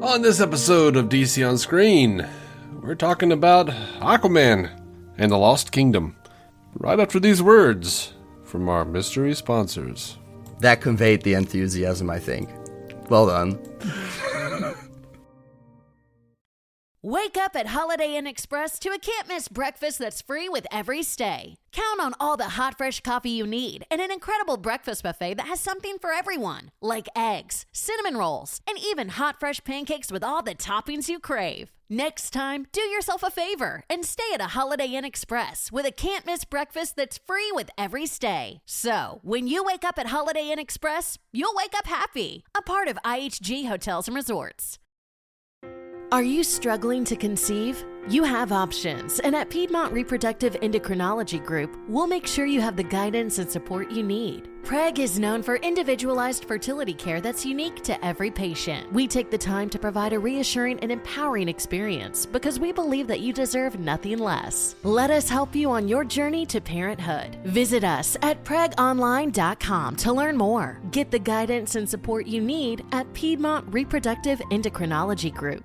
On this episode of DC on Screen, we're talking about Aquaman and the Lost Kingdom. Right after these words from our mystery sponsors. That conveyed the enthusiasm, I think. Well done. Wake up at Holiday Inn Express to a can't-miss breakfast that's free with every stay. Count on all the hot, fresh coffee you need and an incredible breakfast buffet that has something for everyone, like eggs, cinnamon rolls, and even hot, fresh pancakes with all the toppings you crave. Next time, do yourself a favor and stay at a Holiday Inn Express with a can't-miss breakfast that's free with every stay. So, when you wake up at Holiday Inn Express, you'll wake up happy, a part of IHG Hotels and Resorts. Are you struggling to conceive? You have options, and at Piedmont Reproductive Endocrinology Group, we'll make sure you have the guidance and support you need. PREG is known for individualized fertility care that's unique to every patient. We take the time to provide a reassuring and empowering experience because we believe that you deserve nothing less. Let us help you on your journey to parenthood. Visit us at pregonline.com to learn more. Get the guidance and support you need at Piedmont Reproductive Endocrinology Group.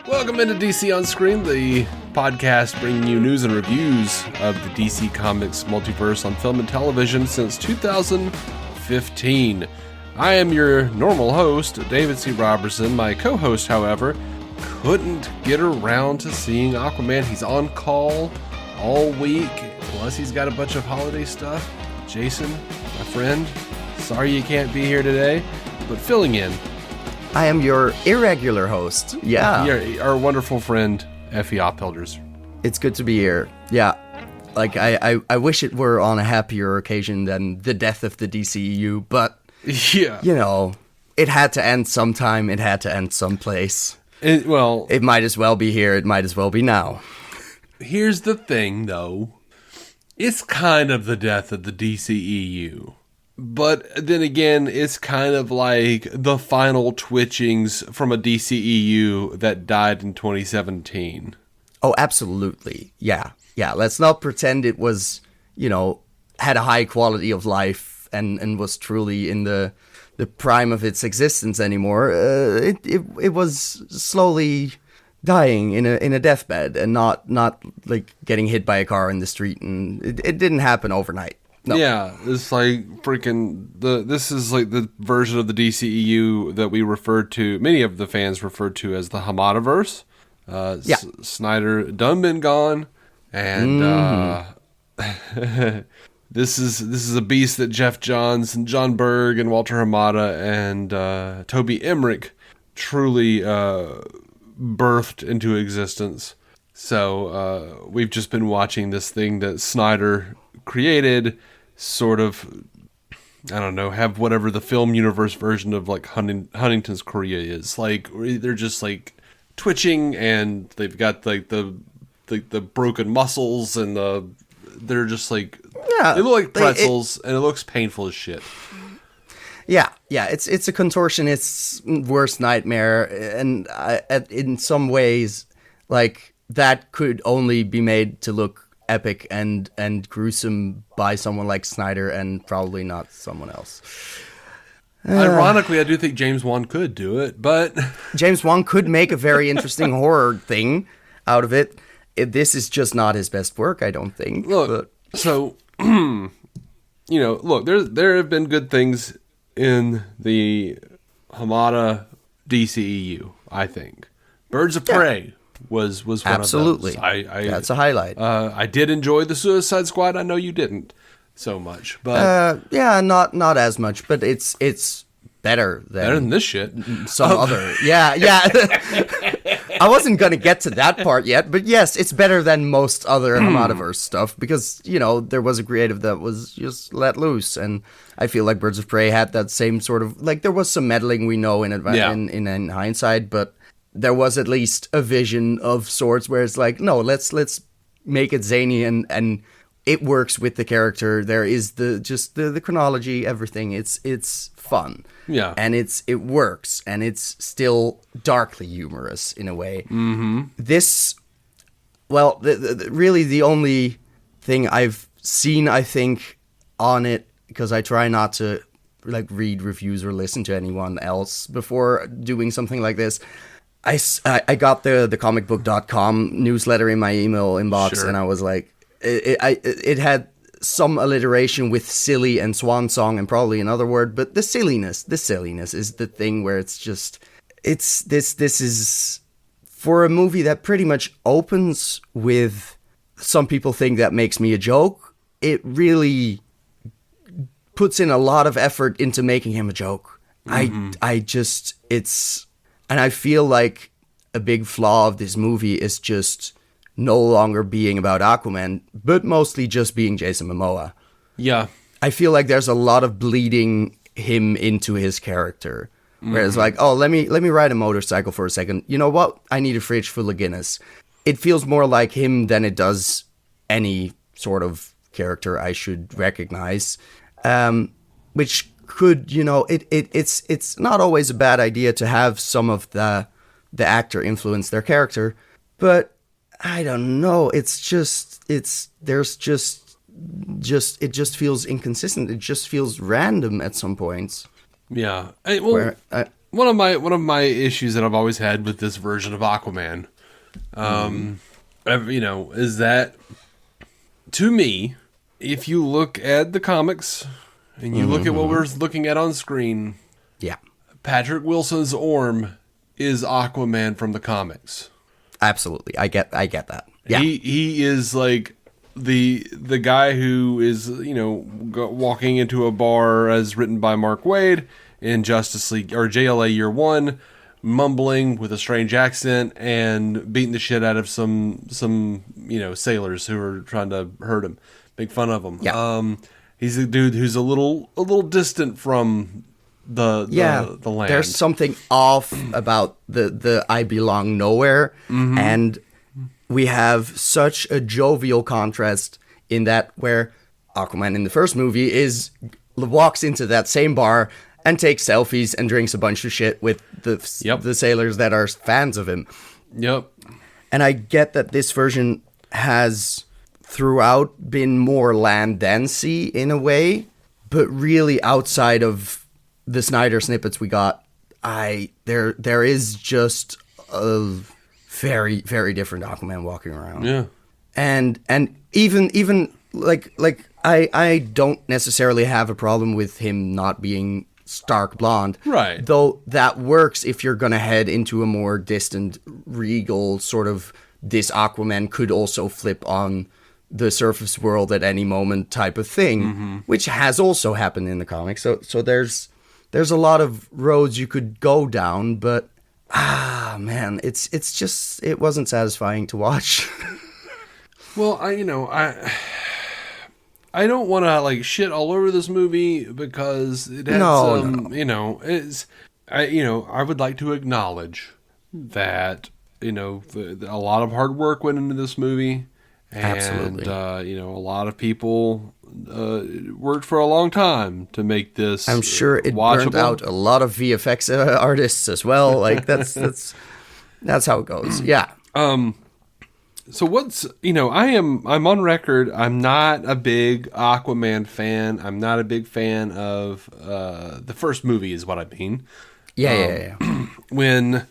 Welcome into DC on Screen, the podcast bringing you news and reviews of the DC Comics multiverse on film and television since 2015. I am your normal host, David C. Robertson. My co-host, however, couldn't get around to seeing Aquaman. He's on call all week, plus he's got a bunch of holiday stuff. Jason, my friend, sorry you can't be here today, but filling in. I am your irregular host. Yeah. Our wonderful friend, Effie Oppelders. It's good to be here. Yeah. Like, I wish it were on a happier occasion than the death of the DCEU, but, yeah, you know, it had to end sometime. It had to end someplace. It might as well be here. It might as well be now. Here's the thing, though. It's kind of the death of the DCEU. But then again, it's kind of like the final twitchings from a DCEU that died in 2017. Oh, absolutely. Yeah. Yeah. Let's not pretend it was, you know, had a high quality of life and was truly in the prime of its existence anymore. It was slowly dying in a deathbed and not like getting hit by a car in the street. And it didn't happen overnight. No. Yeah, it's like freaking this is like the version of the DCEU that we referred to, many of the fans referred to as the Hamadaverse. Yeah. Snyder done been gone, and this is a beast that Jeff Johns and John Berg and Walter Hamada and Toby Emmerich truly birthed into existence. So we've just been watching this thing that Snyder created, sort of, I don't know, have whatever the film universe version of like Huntington's Korea is. Like, they're just like twitching and they've got like the broken muscles and they're just like, yeah, they look like pretzels and it looks painful as shit. Yeah, it's a contortionist's worst nightmare, and in some ways, like, that could only be made to look epic and gruesome by someone like Snyder and probably not someone else. Ironically, I do think James Wan could do it, but James Wan could make a very interesting horror thing out of it. This is just not his best work, I don't think. Look, so, you know, look, there have been good things in the Hamada DCEU, I think. Birds of Prey was one absolutely. of those. That's a highlight. I did enjoy the Suicide Squad. I know you didn't so much, but not as much. But it's better than this shit. Some other, yeah. I wasn't gonna get to that part yet, but yes, it's better than most other Hamadaverse stuff because, you know, there was a creative that was just let loose, and I feel like Birds of Prey had that same sort of, like, there was some meddling, we know, in hindsight, but there was at least a vision of sorts where it's like, no, let's make it zany and it works with the character. There is the chronology, everything. It's fun. Yeah. And it works, and it's still darkly humorous in a way. Mm-hmm. This, well, really the only thing I've seen, I think, on it because I try not to like read reviews or listen to anyone else before doing something like this. I got the comicbook.com newsletter in my email inbox, Sure. and I was like, it had some alliteration with silly and swan song and probably another word, but the silliness is the thing where it's just, this is for a movie that pretty much opens with some people think that makes me a joke. It really puts in a lot of effort into making him a joke. And I feel like a big flaw of this movie is just no longer being about Aquaman, but mostly just being Jason Momoa. Yeah. I feel like there's a lot of bleeding him into his character. Where it's like, oh, let me ride a motorcycle for a second. You know what? I need a fridge full of Guinness. It feels more like him than it does any sort of character I should recognize. Which could, it's not always a bad idea to have some of the actor influence their character, but I don't know. It just feels inconsistent. It just feels random at some points. Yeah. One of my issues that I've always had with this version of Aquaman, is that, to me, if you look at the comics and you look at what we're looking at on screen, yeah, Patrick Wilson's Orm is Aquaman from the comics. Absolutely, I get that. Yeah, he is like the guy who is walking into a bar as written by Mark Waid in Justice League or JLA Year One, mumbling with a strange accent and beating the shit out of some sailors who are trying to hurt him, make fun of him. Yeah. He's a dude who's a little distant from the land. There's something off about the I belong nowhere, and we have such a jovial contrast in that where Aquaman in the first movie walks into that same bar and takes selfies and drinks a bunch of shit with the sailors that are fans of him. Yep. And I get that this version has throughout been more land than sea in a way, but really outside of the Snyder snippets we got, there is just a very, very different Aquaman walking around. Yeah. And even like I don't necessarily have a problem with him not being stark blonde. Right. Though that works if you're going to head into a more distant, regal sort of this Aquaman could also flip on the surface world at any moment type of thing, which has also happened in the comics. So there's a lot of roads you could go down, but man, it's just, it wasn't satisfying to watch. Well, I don't want to like shit all over this movie because it has I would like to acknowledge that a lot of hard work went into this movie. And, Absolutely. A lot of people worked for a long time to make this I'm sure it watchable. burned out a lot of VFX artists as well. Like that's how it goes. Yeah. So I'm on record. I'm not a big Aquaman fan. I'm not a big fan of the first movie is what I mean. Yeah. When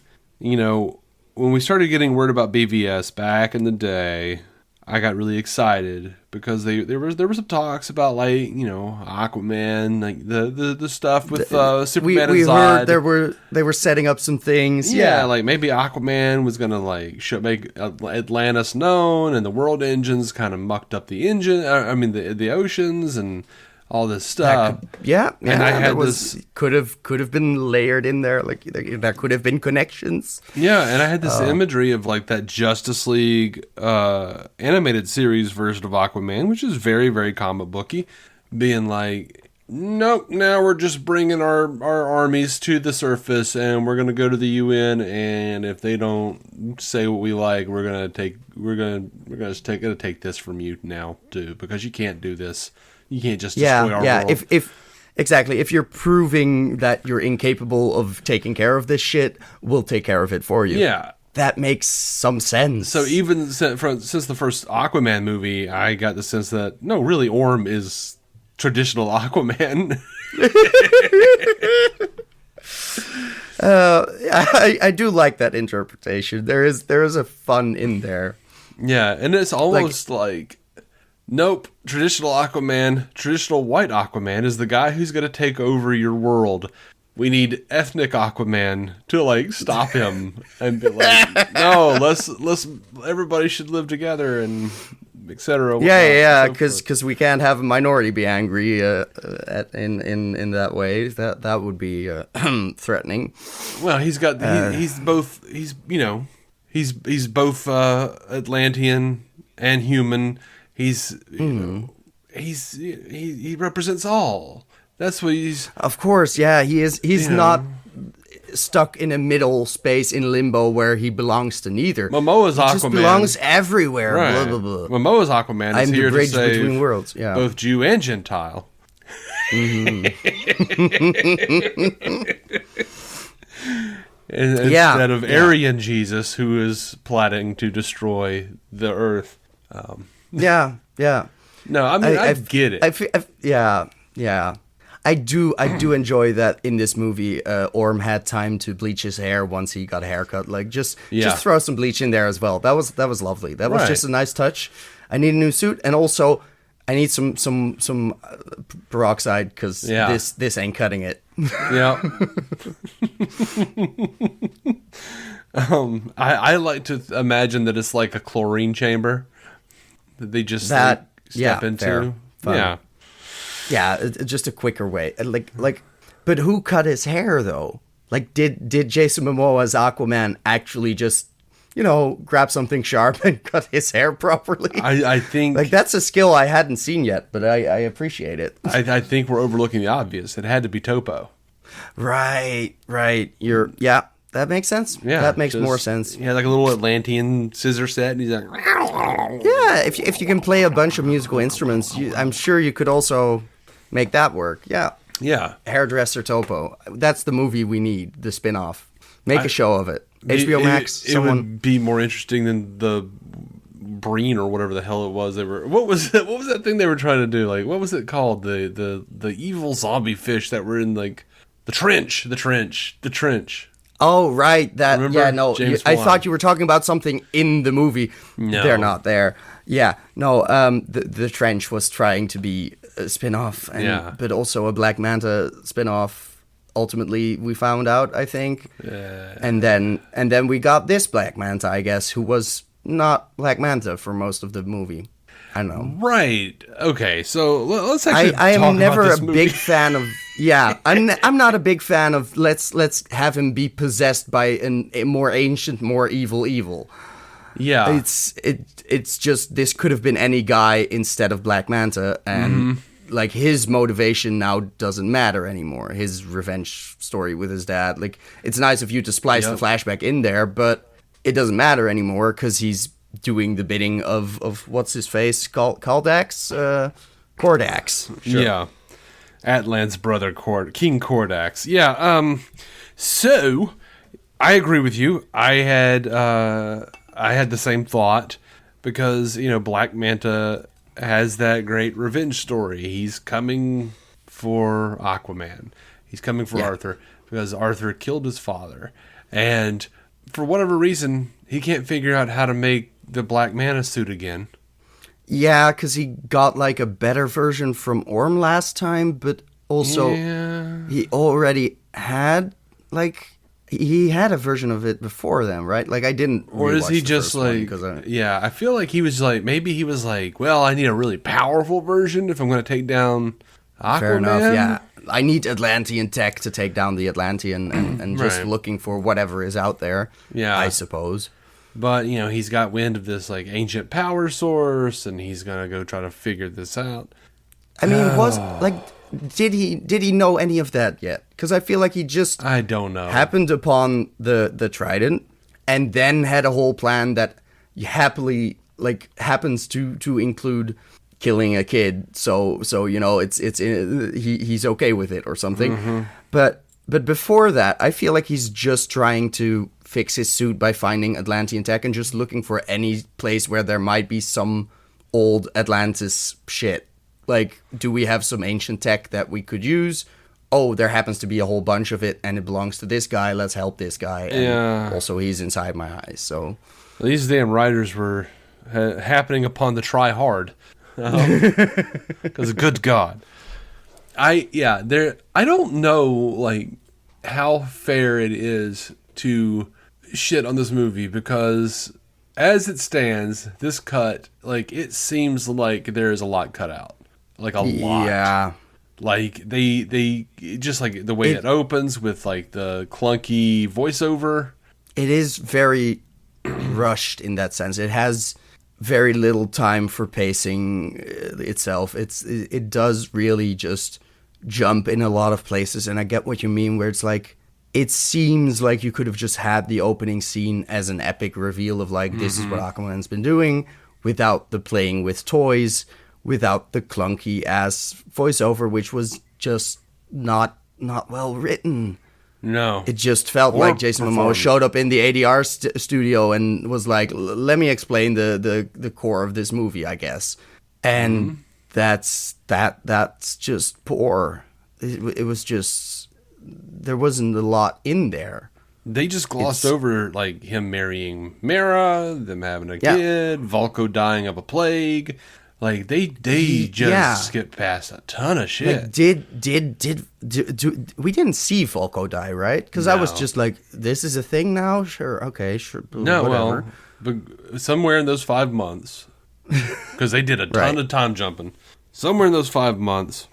we started getting word about BVS back in the day, I got really excited because there were some talks about like Aquaman, like the stuff with Superman and we Zod. heard they were setting up some things. Yeah, like maybe Aquaman was gonna like make Atlantis known, and the world engines kind of mucked up the engine. The oceans and all this stuff. And I had could have been layered in there. Like there could have been connections. Yeah, and I had this imagery of like that Justice League animated series version of Aquaman, which is very, very comic booky, being like, nope, now we're just bringing our armies to the surface, and we're gonna go to the UN, and if they don't say what we like, we're gonna take this from you now too, because you can't do this. You can't just destroy our world. If you're proving that you're incapable of taking care of this shit, we'll take care of it for you. Yeah. That makes some sense. So even since the first Aquaman movie, I got the sense that, no, really, Orm is traditional Aquaman. I do like that interpretation. There is a fun in there. Yeah, and it's almost like nope, traditional Aquaman, traditional white Aquaman is the guy who's going to take over your world. We need ethnic Aquaman to like stop him and be like, no, let's everybody should live together and etc. Yeah, because we can't have a minority be angry in that way. That would be threatening. Well, he's both Atlantean and human. He represents all. That's what he's. Of course, yeah, he is. He's not stuck in a middle space in limbo where he belongs to neither. Momoa's Aquaman. He just belongs everywhere. Right. Blah, blah, blah. Momoa's Aquaman is here to save between worlds. Yeah. both Jew and Gentile. Instead of Aryan Jesus, who is plotting to destroy the Earth. Yeah. No, I mean I get it. Yeah. I do enjoy that in this movie. Orm had time to bleach his hair once he got a haircut. Like just throw some bleach in there as well. That was lovely. That was just a nice touch. I need a new suit, and also I need some peroxide because this ain't cutting it. Yeah. I like to imagine that it's like a chlorine chamber that they just step into. Fair. Yeah, just a quicker way. But who cut his hair though? Like, did Jason Momoa's Aquaman actually just, grab something sharp and cut his hair properly? I think like that's a skill I hadn't seen yet, but I appreciate it. I think we're overlooking the obvious. It had to be Topo. Right. That makes sense. Yeah, that makes more sense. Yeah, like a little Atlantean scissor set, and he's like, yeah. If you can play a bunch of musical instruments, I'm sure you could also make that work. Yeah. Hairdresser Topo. That's the movie we need. The spin-off. Make a show of it. HBO Max. It would be more interesting than the Breen or whatever the hell it was. What was that thing they were trying to do? Like, what was it called? The evil zombie fish that were in like the trench. Oh, right. That. Remember? Yeah, no. I thought you were talking about something in the movie. No. They're not there. Yeah. No, the Trench was trying to be a spin-off, but also a Black Manta spin-off. Ultimately, we found out, I think. And then we got this Black Manta, I guess, who was not Black Manta for most of the movie. I don't know. Right. Okay. So let's actually. I am never about this a movie. big fan of. Yeah, I'm not a big fan of. Let's have him be possessed by a more ancient, more evil. Yeah. It's just this could have been any guy instead of Black Manta, and like his motivation now doesn't matter anymore. His revenge story with his dad. Like it's nice of you to splice the flashback in there, but it doesn't matter anymore because he's doing the bidding of what's his face? Kordax? Sure. Yeah. Atlan's brother, King Kordax. Yeah. So I agree with you. I had the same thought because Black Manta has that great revenge story. He's coming for Aquaman. He's coming for Arthur because Arthur killed his father, and for whatever reason, he can't figure out how to make the Black Manta suit again. Yeah, because he got like a better version from Orm last time, but also he already had he had a version of it before them, right? Like I didn't. Or is he just like? I feel like he was like maybe he was like, well, I need a really powerful version if I'm going to take down Aquaman. Fair enough. Yeah, I need Atlantean tech to take down the Atlantean, and just looking for whatever is out there. Yeah, I suppose. But, he's got wind of this, like, ancient power source, and he's going to go try to figure this out. I mean, did he know any of that yet? Because I feel like he just... I don't know. ...happened upon the Trident, and then had a whole plan that happily, happens to include killing a kid, so he's okay with it or something. Mm-hmm. But before that, I feel like he's just trying to fix his suit by finding Atlantean tech and just looking for any place where there might be some old Atlantis shit. Like, do we have some ancient tech that we could use? Oh, there happens to be a whole bunch of it, and it belongs to this guy. Let's help this guy. And also, he's inside my eyes. So these damn writers were happening upon the try hard. Because good God, I don't know like how fair it is to shit on this movie, because as it stands, this cut, like, it seems like there is a lot cut out, like a lot. Yeah. Like they just like the way it opens with like the clunky voiceover. It is very rushed in that sense. It has very little time for pacing itself. It does really just jump in a lot of places, and I get what you mean, where it's like, it seems like you could have just had the opening scene as an epic reveal of like, this is what Aquaman's been doing, without the playing with toys, without the clunky ass voiceover, which was just not well written. No. It just felt like Jason Momoa showed up in the ADR studio and was like, let me explain the core of this movie, I guess. And that's just poor. It was just, there wasn't a lot in there. They just glossed over like him marrying Mera, them having a kid, Volko dying of a plague. Like they just skipped past a ton of shit. Like, did we didn't see Volko die, right? Because I was just like, this is a thing now. Sure, okay, sure. No, whatever. well, but somewhere in those 5 months, because they did a ton of time jumping. Somewhere in those 5 months,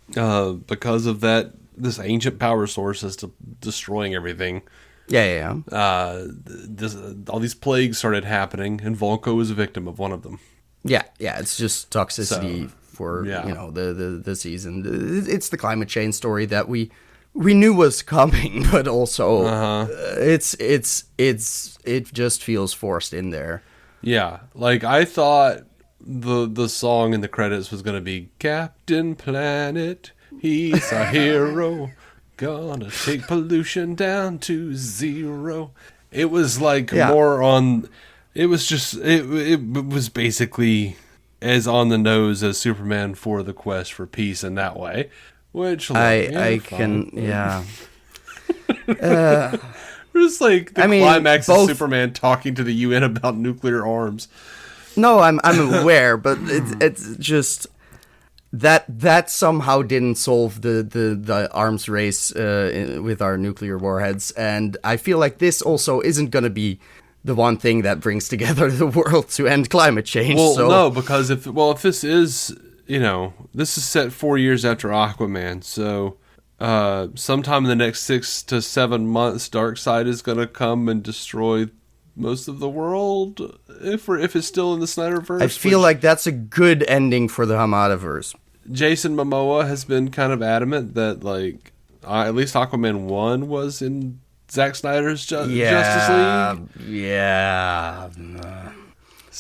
because of this ancient power source is destroying everything. Yeah. All these plagues started happening, and Volko was a victim of one of them. Yeah, it's just toxicity for the season. It's the climate change story that we knew was coming, but also it just feels forced in there. Yeah, like I thought the song in the credits was gonna be Captain Planet, he's a hero, gonna take pollution down to zero. It was like more on. It was just, it was basically as on the nose as Superman for the Quest for Peace in that way, which Just like the climax of Superman talking to the UN about nuclear arms. No, I'm aware, but it's just that somehow didn't solve the arms race with our nuclear warheads, and I feel like this also isn't going to be the one thing that brings together the world to end climate change. Well, no, because if this is, this is set 4 years after Aquaman, so sometime in the next 6 to 7 months, Darkseid is going to come and destroy most of the world, if it's still in the Snyderverse. I feel like that's a good ending for the Hamadaverse. Jason Momoa has been kind of adamant that, like, at least Aquaman 1 was in Zack Snyder's Justice League. Yeah.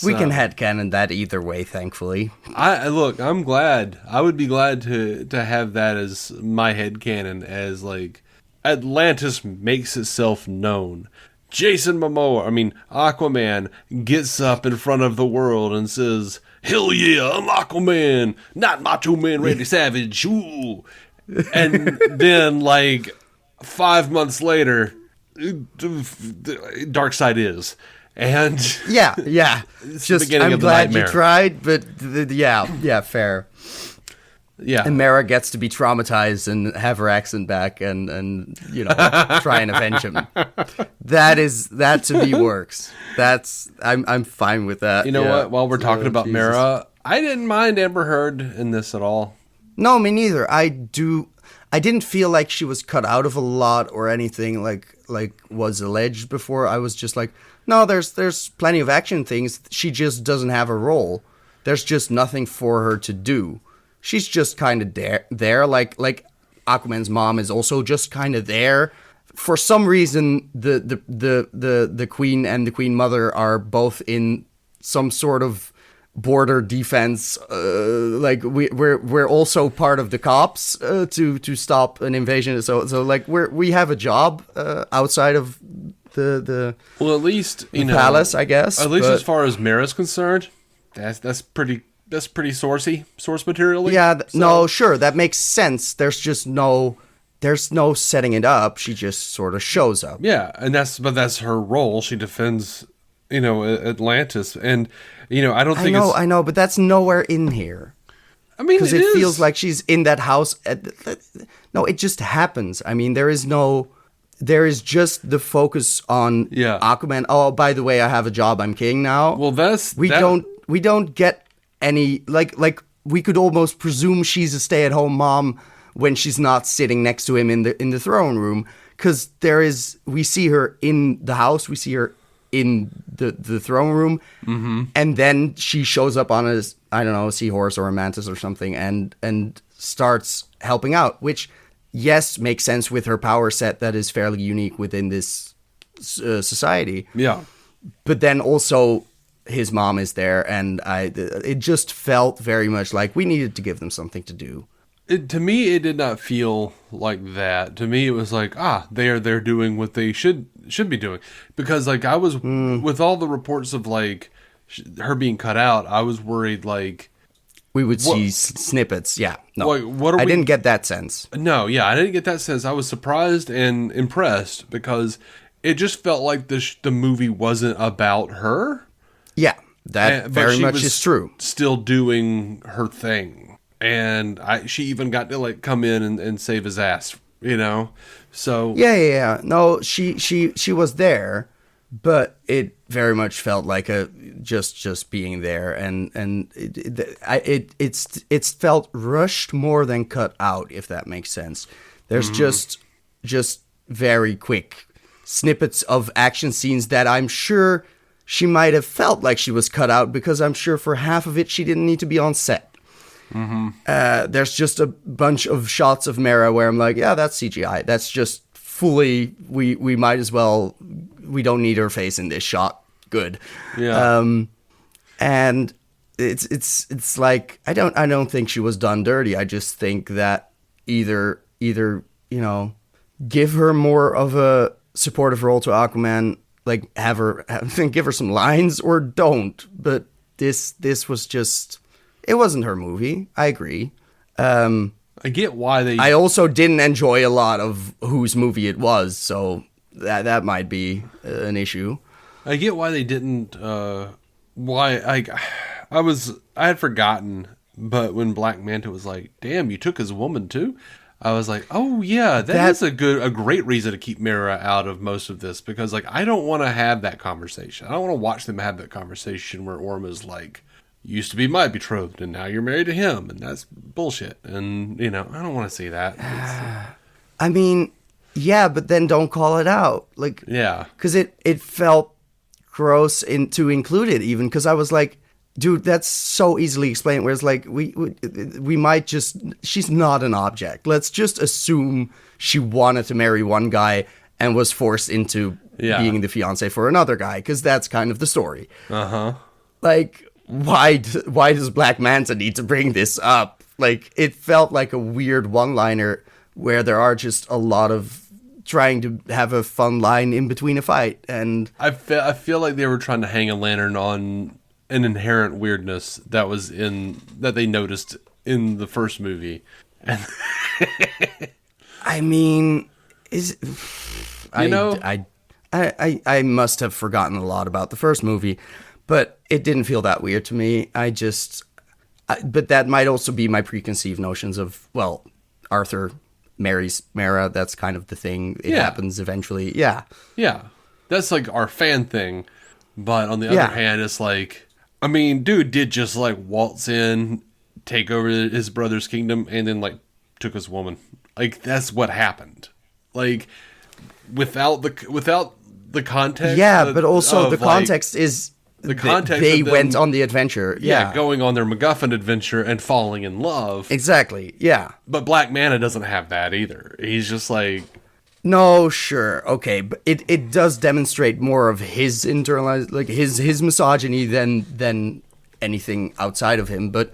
We can headcanon that either way, thankfully. I'm glad. I would be glad to have that as my headcanon, as like Atlantis makes itself known. Jason Momoa, Aquaman, gets up in front of the world and says, "Hell yeah, I'm Aquaman, not Macho Man Randy Savage." Ooh. And then, like, 5 months later, Darkseid is. And yeah. Just, I'm glad you tried, but fair. Yeah. And Mera gets to be traumatized and have her accent back and try and avenge him. That to me works. I'm fine with that. You know what? While we're talking about Mera, I didn't mind Amber Heard in this at all. No, me neither. I didn't feel like she was cut out of a lot or anything like was alleged before. I was just like, no, there's plenty of action things. She just doesn't have a role. There's just nothing for her to do. She's just kind of there. Like Aquaman's mom is also just kind of there. For some reason, the queen and the queen mother are both in some sort of border defense. Like we're also part of the cops to stop an invasion. So like we have a job outside of the at least palace, I guess. At least as far as Mera's concerned, that's pretty that's pretty source material. Yeah, no, sure, that makes sense. There's no setting it up. She just sort of shows up. Yeah, and that's her role. She defends, Atlantis, and I don't think I know, but that's nowhere in here. I mean, because it feels like she's in that house. No, it just happens. I mean, there is just the focus on Aquaman. Oh, by the way, I have a job. I'm king now. Well, we don't get any like we could almost presume she's a stay-at-home mom when she's not sitting next to him in the throne room, because we see her in the house, we see her in the throne room, and then she shows up on a seahorse or a mantis or something and starts helping out, which makes sense with her power set that is fairly unique within this society. Yeah, but then also his mom is there, and it just felt very much like we needed to give them something to do. To me, it did not feel like that. To me, it was like, they're doing what they should be doing. Because, like, I was, with all the reports of, like, her being cut out, I was worried, like... We would see snippets, yeah. No, like, I didn't get that sense. No, yeah, I didn't get that sense. I was surprised and impressed, because it just felt like the movie wasn't about her. Yeah, that very much is true. Still doing her thing. And she even got to, like, come in and save his ass, So yeah. No, she was there, but it very much felt like just being there, and it's felt rushed more than cut out, if that makes sense. There's just very quick snippets of action scenes that I'm sure she might have felt like she was cut out, because I'm sure for half of it she didn't need to be on set. There's just a bunch of shots of Mera where I'm like, yeah, that's CGI. That's just fully, we might as well, we don't need her face in this shot. Good. Yeah. And it's like, I don't think she was done dirty. I just think that either, give her more of a supportive role to Aquaman, like give her some lines, or don't. But this was just... It wasn't her movie. I agree. I get why they... I also didn't enjoy a lot of whose movie it was, so that might be an issue. I get why they didn't... I had forgotten, but when Black Manta was like, damn, you took his woman too? I was like, oh yeah, that's a great reason to keep Mera out of most of this, because, like, I don't want to have that conversation. I don't want to watch them have that conversation where Orma's like... used to be my betrothed, and now you're married to him, and that's bullshit. And, I don't want to see that. I mean, yeah, but then don't call it out. Like, yeah. Because it felt gross to include it, even, because I was like, dude, that's so easily explained, whereas, like, we might just... She's not an object. Let's just assume she wanted to marry one guy and was forced into being the fiancé for another guy, because that's kind of the story. Uh-huh. Like... Why does Black Manta need to bring this up? Like, it felt like a weird one-liner where there are just a lot of trying to have a fun line in between a fight, and I feel like they were trying to hang a lantern on an inherent weirdness that they noticed in the first movie. I mean, I must have forgotten a lot about the first movie. But it didn't feel that weird to me. But that might also be my preconceived notions of, well, Arthur marries Mera. That's kind of the thing. It happens eventually. Yeah. Yeah. That's like our fan thing. But on the other hand, it's like, I mean, dude did just like waltz in, take over his brother's kingdom, and then like took his woman. Like, that's what happened. Like, without the context. Yeah, but also the context is... The context they went on the adventure. Yeah, going on their MacGuffin adventure and falling in love. Exactly, yeah. But Black Manta doesn't have that either. He's just like... No, sure, okay, but it does demonstrate more of his internalized, like, his misogyny than anything outside of him, but,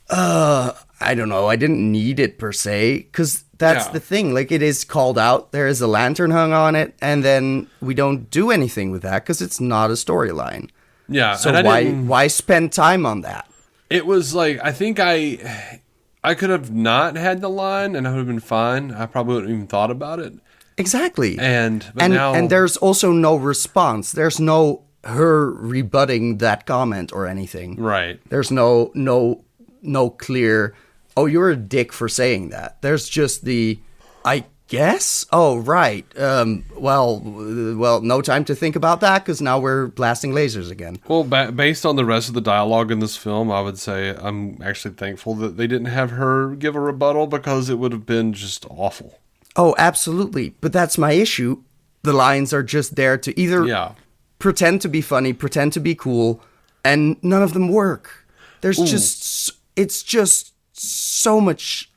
I don't know, I didn't need it per se, because that's the thing, like, it is called out, there is a lantern hung on it, and then we don't do anything with that, because it's not a storyline. Yeah. So why spend time on that? It was like, I think I could have not had the line and I would have been fine. I probably wouldn't have even thought about it. Exactly. And and there's also no response. There's no her rebutting that comment or anything. Right. There's no clear, oh, you're a dick for saying that. There's just the, I guess? Oh, right. Well, no time to think about that because now we're blasting lasers again. Well, based on the rest of the dialogue in this film, I would say I'm actually thankful that they didn't have her give a rebuttal because it would have been just awful. Oh, absolutely. But that's my issue. The lines are just there to either pretend to be funny, pretend to be cool, and none of them work. There's it's just so much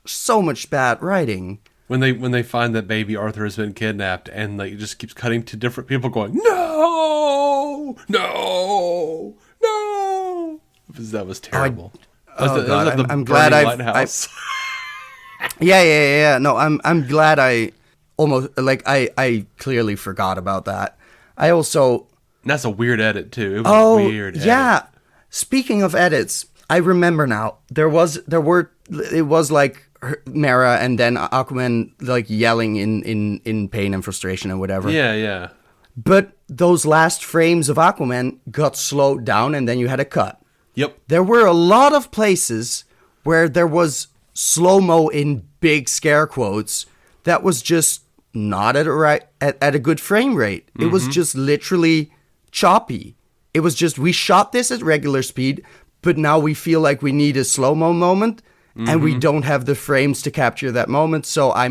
bad writing. When they find that baby Arthur has been kidnapped and like it just keeps cutting to different people going, no, that was terrible. I'm glad lighthouse. Yeah. No, I'm glad I clearly forgot about that. I also... That's a weird edit too. It was a weird edit. Yeah. Speaking of edits, I remember now. It was like Mera and then Aquaman like yelling in pain and frustration and whatever. Yeah. But those last frames of Aquaman got slowed down and then you had a cut. Yep. There were a lot of places where there was slow-mo in big scare quotes that was just not at a good frame rate. It was just literally choppy. It was just, we shot this at regular speed, but now we feel like we need a slow-mo moment, and we don't have the frames to capture that moment, so I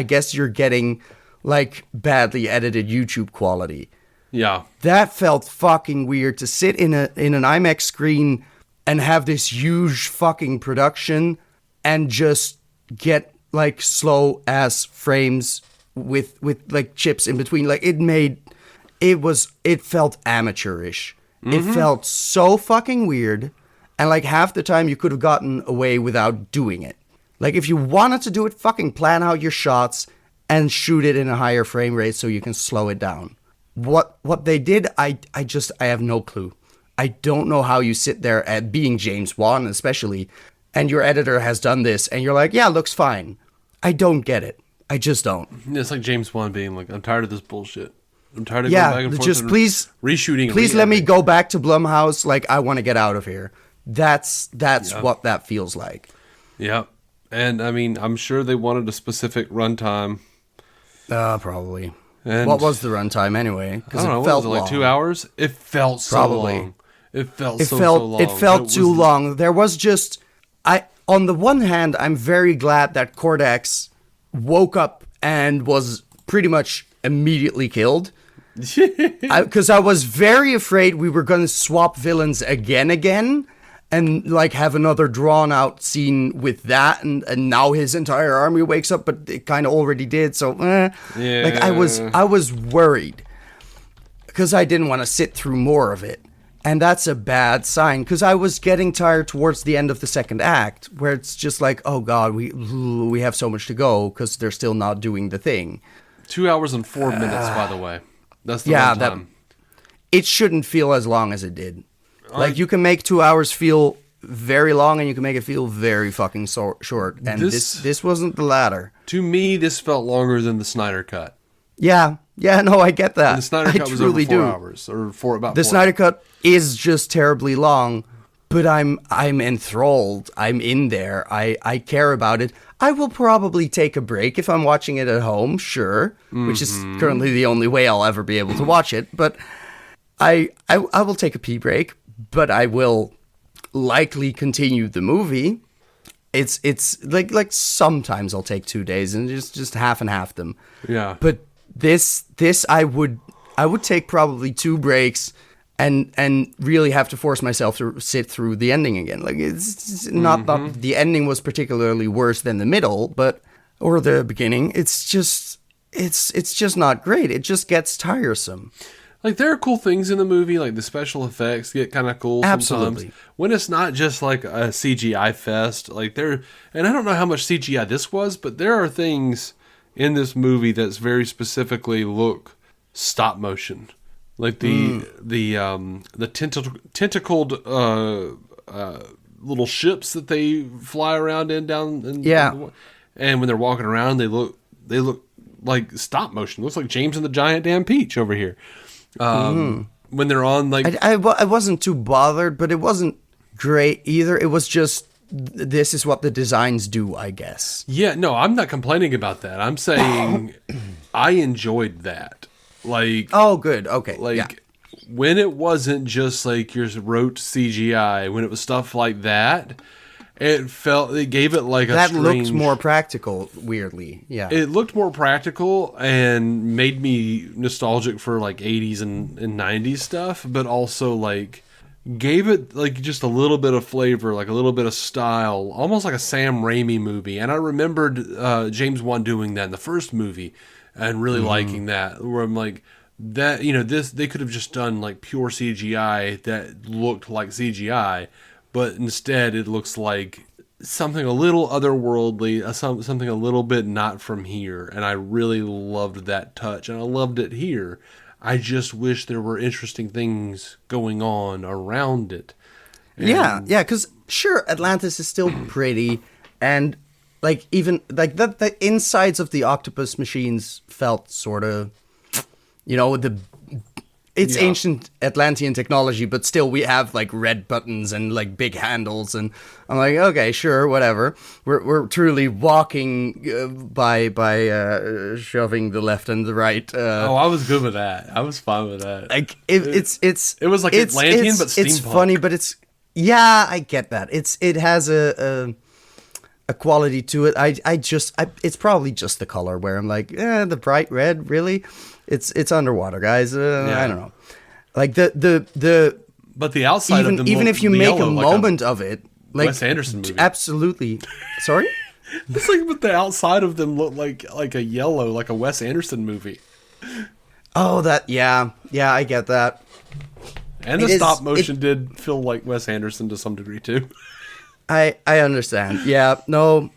guess you're getting, like, badly edited YouTube quality. Yeah. That felt fucking weird to sit in an IMAX screen and have this huge fucking production and just get, like, slow-ass frames with like, chips in between. Like, it felt amateurish. It felt so fucking weird. And like half the time you could have gotten away without doing it. Like if you wanted to do it, fucking plan out your shots and shoot it in a higher frame rate so you can slow it down. What they did, I have no clue. I don't know how you sit there at being James Wan especially, and your editor has done this and you're like, yeah, looks fine. I don't get it. I just don't. It's like James Wan being like, I'm tired of this bullshit. I'm tired of going back and forth. Just please reshooting. Please let me go back to Blumhouse. Like I want to get out of here. That's what that feels like. Yeah. And I mean, I'm sure they wanted a specific runtime. Probably. And what was the runtime anyway? Because it felt like 2 hours. It felt so long. It felt so long. It felt too long. There was just on the one hand, I'm very glad that Cordax woke up and was pretty much immediately killed. Because I was very afraid we were going to swap villains again and like have another drawn out scene with that and now his entire army wakes up, but it kind of already did. So like I was worried because I didn't want to sit through more of it. And that's a bad sign because I was getting tired towards the end of the second act where it's just like, oh God, we have so much to go because they're still not doing the thing. 2 hours and 4 minutes, by the way. That's the runtime. It shouldn't feel as long as it did. Like, you can make 2 hours feel very long, and you can make it feel very fucking short. And this wasn't the latter. To me, this felt longer than the Snyder Cut. Yeah, no, I get that. And the Snyder Cut was over 4 hours, or about 4. The Snyder Cut is just terribly long, but I'm enthralled. I'm in there. I care about it. I will probably take a break if I'm watching it at home, sure, which is currently the only way I'll ever be able to watch it. But I will take a pee break, but I will likely continue the movie. It's like sometimes I'll take 2 days and just half and half them. Yeah. But this I would take probably 2 breaks and really have to force myself to sit through the ending again. Like it's not that the ending was particularly worse than the middle, or the beginning. It's just not great. It just gets tiresome. Like there are cool things in the movie, like the special effects get kind of cool Absolutely. sometimes. When it's not just like a CGI fest, like and I don't know how much CGI this was, but there are things in this movie that's very specifically look stop motion. Like the tentacled little ships that they fly around in down. And when they're walking around, they look like stop motion. It looks like James and the Giant Damn Peach over here. When they're on I wasn't too bothered, but it wasn't great either. It was just, this is what the designs do, I guess. Yeah, no, I'm not complaining about that. I'm saying I enjoyed that. Oh, good. Okay. When it wasn't just like your rote CGI, when it was stuff like that, it gave it like that looked more practical, weirdly. Yeah. It looked more practical and made me nostalgic for like 80s and 90s stuff, but also like gave it like just a little bit of flavor, like a little bit of style, almost like a Sam Raimi movie. And I remembered James Wan doing that in the first movie and really liking that, where I'm like, that, they could have just done like pure CGI that looked like CGI, but instead it looks like something a little otherworldly, something a little bit not from here. And I really loved that touch, and I loved it here. I just wish there were interesting things going on around it. And yeah, because sure, Atlantis is still pretty, and like even like the insides of the octopus machines felt sort of, it's ancient Atlantean technology, but still we have like red buttons and like big handles, and I'm like, okay, sure, whatever. We're truly walking by shoving the left and the right. I was good with that. I was fine with that. Like it was like Atlantean, but steampunk. It's funny, but I get that. It has a quality to it. It's probably just the color where I'm like, the bright red, really. It's underwater, guys. I don't know. Like but the outside of them, even if you make a moment of it, like Wes Anderson movie, absolutely. Sorry, it's like, but the outside of them look like a yellow, like a Wes Anderson movie. Oh, I get that. And the stop motion did feel like Wes Anderson to some degree too. I understand. Yeah, no,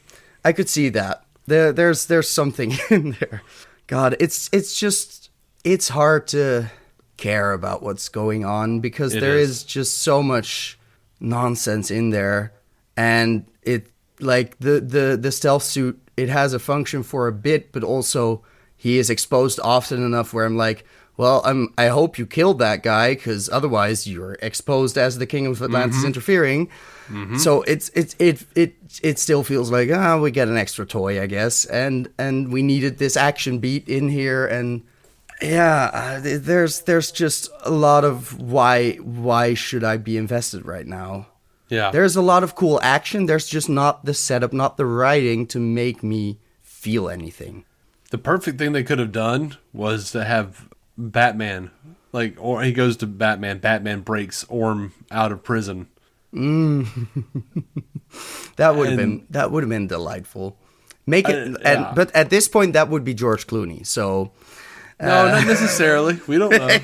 I could see that. There's something in there. God, it's hard to care about what's going on because there is just so much nonsense in there, and it like the stealth suit, it has a function for a bit, but also he is exposed often enough where I'm like, well, I hope you killed that guy, because otherwise you're exposed as the King of Atlantis interfering. Mm-hmm. So it still feels like, we get an extra toy, I guess, and we needed this action beat in here, and there's just a lot of why should I be invested right now? Yeah, there's a lot of cool action. There's just not the setup, not the writing to make me feel anything. The perfect thing they could have done was to have Batman, or he goes to Batman breaks Orm out of prison. That would have been delightful. Make it, but at this point that would be George Clooney. So no, not necessarily. We don't know.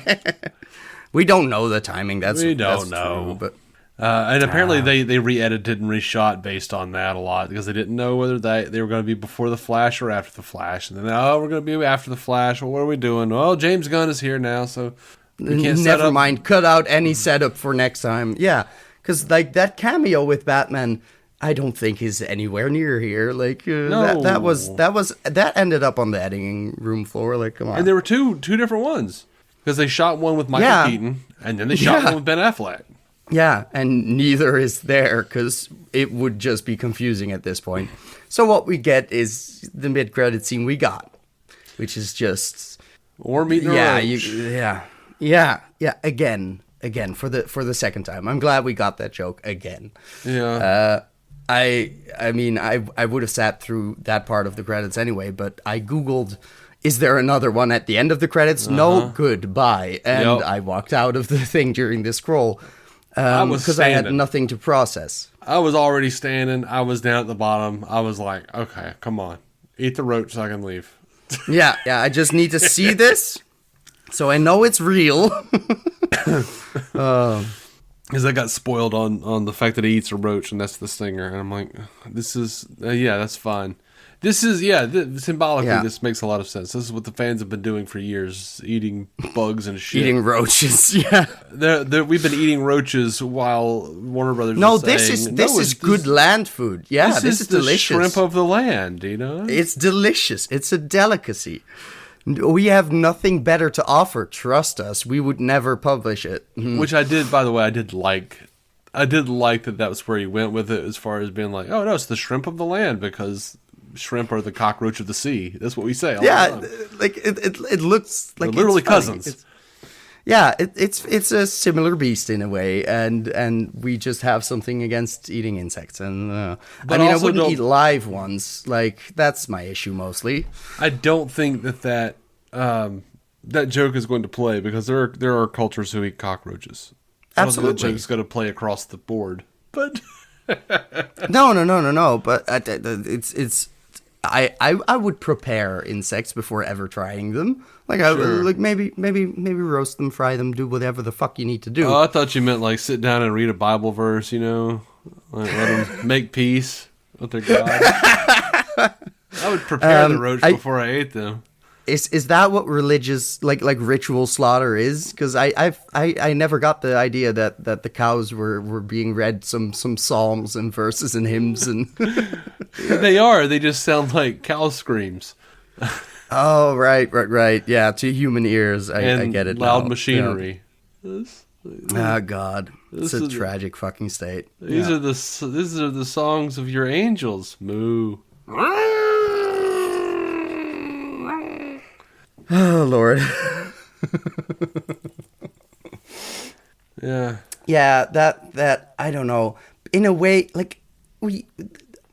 We don't know the timing. That's know. True, but and apparently they re-edited and reshot based on that a lot, because they didn't know whether they were going to be before the Flash or after the Flash. And then, we're going to be after the Flash. Well, what are we doing? Well, James Gunn is here now, so we can't set up. Never mind. Cut out any setup for next time. Yeah, because like that cameo with Batman, I don't think is anywhere near here. Like no. that ended up on the editing room floor. Like, come on. And there were two different ones, because they shot one with Michael Keaton and then they shot one with Ben Affleck. Yeah, and neither is there, because it would just be confusing at this point. So what we get is the mid-credit scene we got, which is just or meet the again for the second time. I'm glad we got that joke again. Yeah. I mean I would have sat through that part of the credits anyway, but I Googled, is there another one at the end of the credits? No, goodbye. And I walked out of the thing during the scroll. Because I had nothing to process. I was already standing. I was down at the bottom. I was like, okay, come on. Eat the roach so I can leave. Yeah, I just need to see this so I know it's real. Because I got spoiled on the fact that he eats a roach and that's the stinger. And I'm like, this is, yeah, that's fine. This is, symbolically, this makes a lot of sense. This is what the fans have been doing for years, eating bugs and shit. Eating roaches, yeah. We've been eating roaches while Warner Brothers this is good land food. Yeah, this is delicious. Shrimp of the land, you know? It's delicious. It's a delicacy. We have nothing better to offer. Trust us. We would never publish it. Which I did, by the way, I did like that was where he went with it, as far as being like, oh, no, it's the shrimp of the land, because shrimp are the cockroach of the sea. That's what we say all the time. Like it looks like they're literally cousins. It's a similar beast in a way, and we just have something against eating insects. And I wouldn't eat live ones. Like, that's my issue mostly. I don't think that joke is going to play, because there are cultures who eat cockroaches. Absolutely, that joke's going to play across the board. But no. But it's. I would prepare insects before ever trying them. Like, maybe roast them, fry them, do whatever the fuck you need to do. Oh, I thought you meant like sit down and read a Bible verse, you know, like let them make peace with their God. I would prepare the roach before I ate them. Is that what religious like ritual slaughter is? Because I never got the idea that the cows were being read some psalms and verses and hymns and They just sound like cow screams. Oh, right. Yeah, to human ears, I get it. Loud now. machinery. Oh God, it's a tragic fucking state. These are the songs of your angels. Moo. Oh Lord. Yeah. Yeah, that I don't know. In a way, like,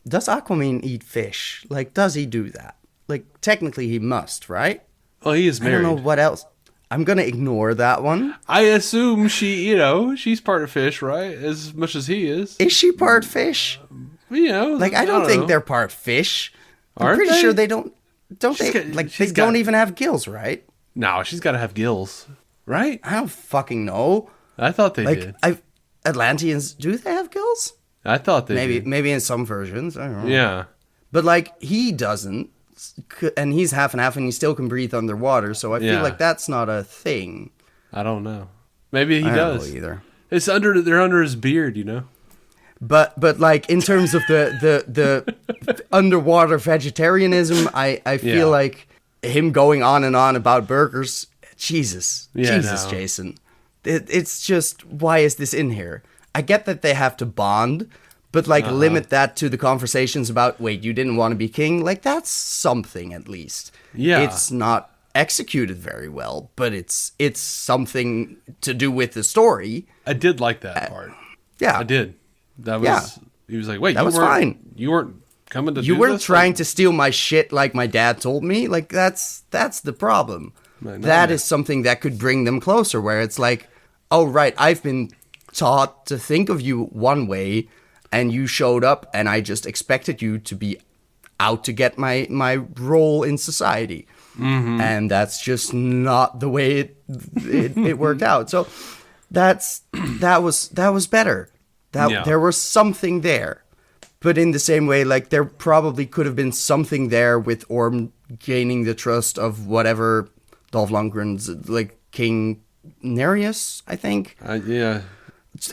does Aquaman eat fish? Like, does he do that? Like, technically he must, right? Well, he is married. I don't know what else. I'm gonna ignore that one. I assume she's part of fish, right? As much as he is. Is she part fish? You know, like, I don't think they're part fish. I'm pretty sure they don't. Don't they? They don't even have gills, right? No, she's got to have gills, right? I don't fucking know. I thought they did. Atlanteans, do they have gills? I thought they did. Maybe in some versions. I don't know. Yeah. But, like, he doesn't, and he's half and half, and he still can breathe underwater, so I feel like that's not a thing. I don't know. Maybe he does. I don't know either. They're under his beard, you know? But like, in terms of the underwater vegetarianism, I feel like him going on and on about burgers, Jesus, Jason. It's just, why is this in here? I get that they have to bond, but like, limit that to the conversations about, wait, you didn't want to be king? Like, that's something at least. Yeah. It's not executed very well, but it's something to do with the story. I did like that part. Yeah. I did. That was, he was like, wait, that was fine. You weren't coming to do this? You weren't trying to steal my shit like my dad told me. Like, that's the problem. That is something that could bring them closer, where it's like, oh, right, I've been taught to think of you one way, and you showed up, and I just expected you to be out to get my role in society. Mm-hmm. And that's just not the way it worked out. So that was better. There was something there. But in the same way, like, there probably could have been something there with Orm gaining the trust of whatever Dolph Lundgren's, like, King Nereus, I think. Yeah.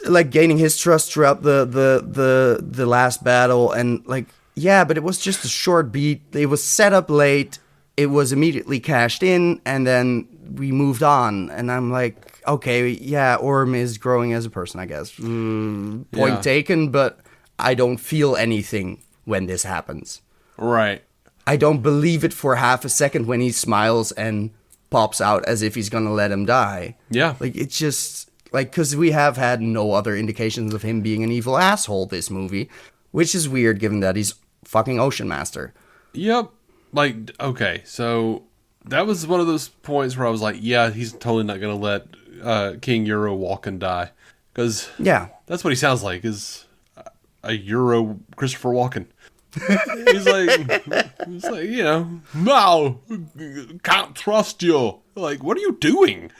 Like, gaining his trust throughout the last battle, and like, yeah, but it was just a short beat. It was set up late. It was immediately cashed in, and then we moved on. And I'm like, okay, yeah, Orm is growing as a person, I guess. Point taken, but I don't feel anything when this happens. Right. I don't believe it for half a second when he smiles and pops out as if he's gonna let him die. Yeah. Like, it's just, like, because we have had no other indications of him being an evil asshole this movie, which is weird given that he's fucking Ocean Master. Yep. Like, okay, so that was one of those points where I was like, yeah, he's totally not going to let King Euro walk and die. Because that's what he sounds like, is a Euro Christopher Walken. he's like, you know, no, can't trust you. Like, what are you doing?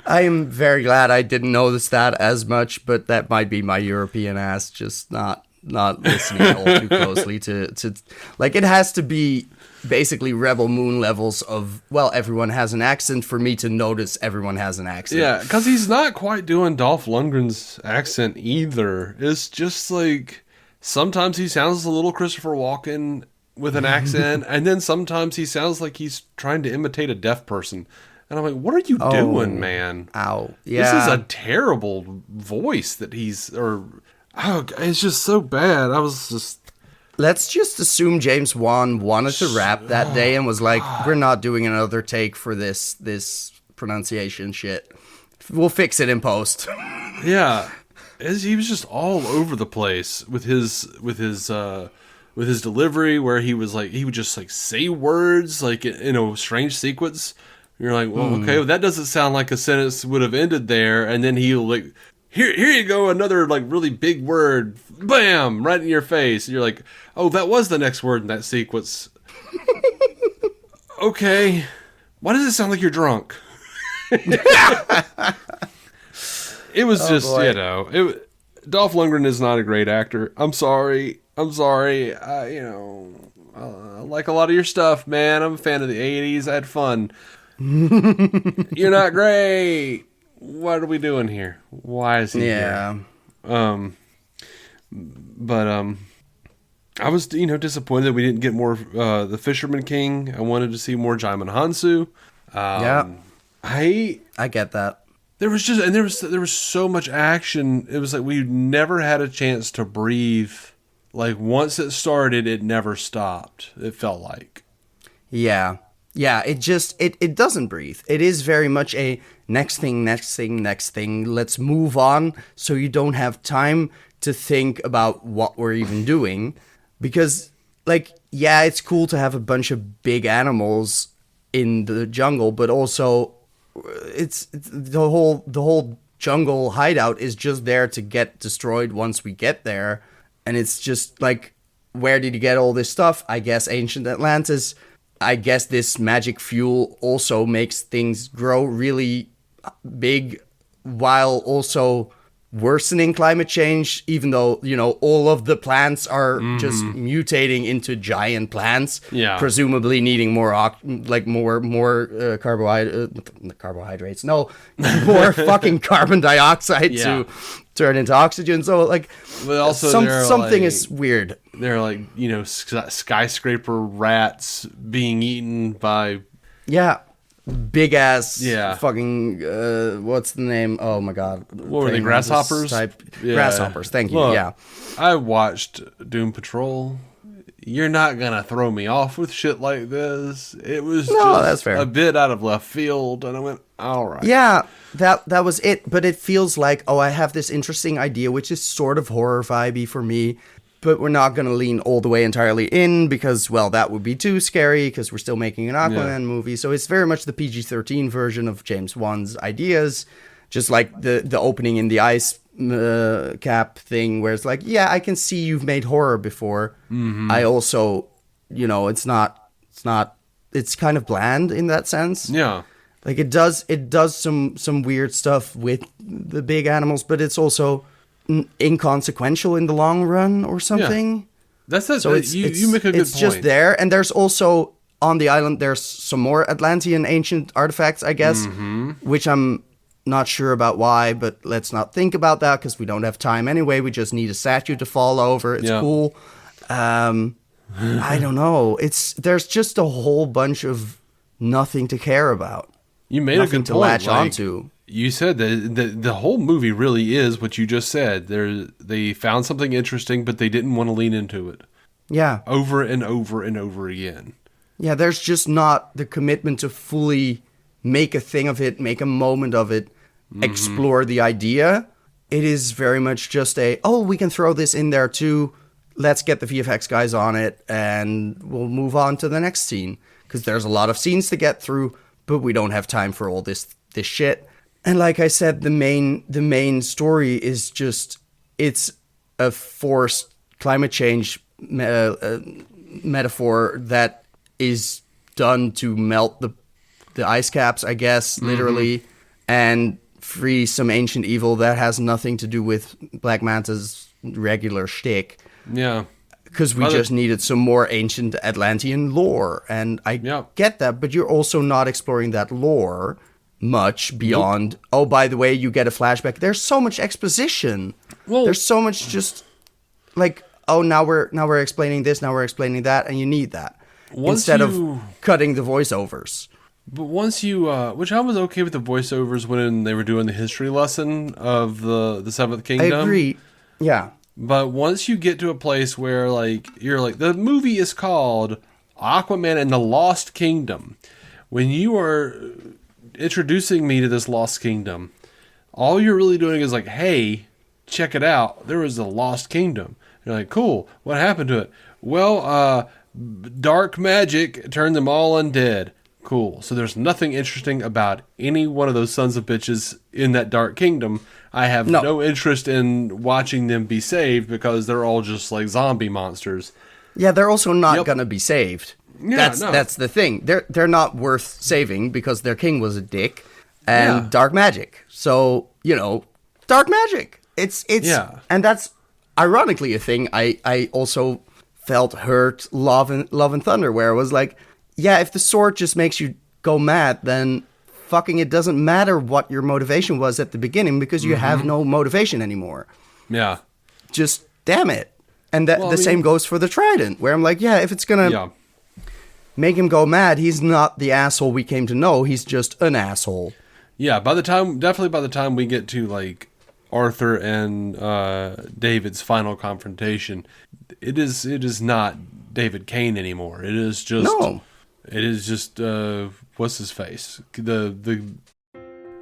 I am very glad I didn't notice that as much, but that might be my European ass just not listening all too closely to like, it has to be basically Rebel Moon levels of, well, everyone has an accent for me to notice everyone has an accent. Yeah, because he's not quite doing Dolph Lundgren's accent either. It's just like, sometimes he sounds a little Christopher Walken with an accent, and then sometimes he sounds like he's trying to imitate a deaf person. And I'm like, what are you doing, man? Ow. Yeah. This is a terrible voice that it's just so bad. Let's just assume James Wan wanted to rap that day and was like, we're not doing another take for this pronunciation shit. We'll fix it in post. Yeah. He was just all over the place with his delivery, where he would just like say words like in a strange sequence. You're like, well, okay, well, that doesn't sound like a sentence would have ended there. And then he'll like, here you go, another like really big word, bam, right in your face. And you're like, oh, that was the next word in that sequence. Okay, why does it sound like you're drunk? It was Dolph Lundgren is not a great actor. I'm sorry. I like a lot of your stuff, man. I'm a fan of the 80s. I had fun. You're not great. What are we doing here? Why is he here? But I was disappointed that we didn't get more the Fisherman King. I wanted to see more Jaimin Hansu. I get that. There was so much action. It was like we never had a chance to breathe. Like, once it started, it never stopped. It felt like. Yeah, it doesn't breathe. It is very much a next thing. Let's move on, so you don't have time to think about what we're even doing. Because, like, yeah, it's cool to have a bunch of big animals in the jungle, but also it's the whole jungle hideout is just there to get destroyed once we get there. And it's just like, where did you get all this stuff? I guess ancient Atlantis. I guess this magic fuel also makes things grow really big while also worsening climate change, even though, all of the plants are just mutating into giant plants, presumably needing more carbohydrates. No, more fucking carbon dioxide to turn into oxygen. So, like, but also something is weird. They're like, skyscraper rats being eaten by... Yeah. Big ass fucking what's the name? Oh my god. What were they, grasshoppers? Grasshoppers, thank you. Look, I watched Doom Patrol. You're not gonna throw me off with shit like this. It was that's fair. A bit out of left field, and I went, all right. Yeah, that was it. But it feels like, I have this interesting idea, which is sort of horror vibey for me. But we're not going to lean all the way entirely in because, well, that would be too scary because we're still making an Aquaman movie. So it's very much the PG-13 version of James Wan's ideas, just like the opening in the ice cap thing where it's like, yeah, I can see you've made horror before. I also, it's kind of bland in that sense. Yeah. Like it does some weird stuff with the big animals, but it's also inconsequential in the long run or something. Yeah. That's it. So you make a good point. It's just there, and there's also on the island there's some more Atlantean ancient artifacts, I guess, which I'm not sure about why, but let's not think about that because we don't have time anyway. We just need a statue to fall over. It's cool. I don't know. There's just a whole bunch of nothing to care about. You made nothing a good to point. Latch onto. You said that the whole movie really is what you just said. They found something interesting, but they didn't want to lean into it. Yeah. Over and over and over again. Yeah, there's just not the commitment to fully make a thing of it, make a moment of it, explore the idea. It is very much just we can throw this in there too. Let's get the VFX guys on it, and we'll move on to the next scene. Because there's a lot of scenes to get through, but we don't have time for all this shit. And like I said, the main story is just, it's a forced climate change metaphor that is done to melt the ice caps, I guess, literally. and free some ancient evil that has nothing to do with Black Manta's regular shtick. Yeah. Because we just needed some more ancient Atlantean lore. And I get that, but you're also not exploring that lore much beyond, oh, by the way, you get a flashback. There's so much exposition. Well, there's so much just like, oh, now we're explaining this, now we're explaining that, and you need that. Instead of cutting the voiceovers. But once you, which I was okay with the voiceovers when they were doing the history lesson of the Seventh Kingdom. I agree. Yeah. But once you get to a place where, like, you're like, the movie is called Aquaman and the Lost Kingdom. When you are introducing me to this Lost Kingdom, all you're really doing is like, hey, check it out. There was a Lost Kingdom. You're like, cool. What happened to it? Well, dark magic turned them all undead. Cool. So there's nothing interesting about any one of those sons of bitches in that dark kingdom. I have no interest in watching them be saved because they're all just like zombie monsters. Yeah, they're also not gonna be saved. Yeah, that's the thing. They're not worth saving because their king was a dick and dark magic. So, dark magic. It's and that's ironically a thing I also felt hurt Love and Thunder, where it was like, yeah, if the sword just makes you go mad, then fucking it doesn't matter what your motivation was at the beginning because you have no motivation anymore. Yeah. Just damn it. And the same goes for the Trident, where I'm like, yeah, if it's gonna make him go mad, he's not the asshole we came to know. He's just an asshole. Yeah, by the time we get to like Arthur and David's final confrontation, it is not David Kane anymore. It is just what's his face?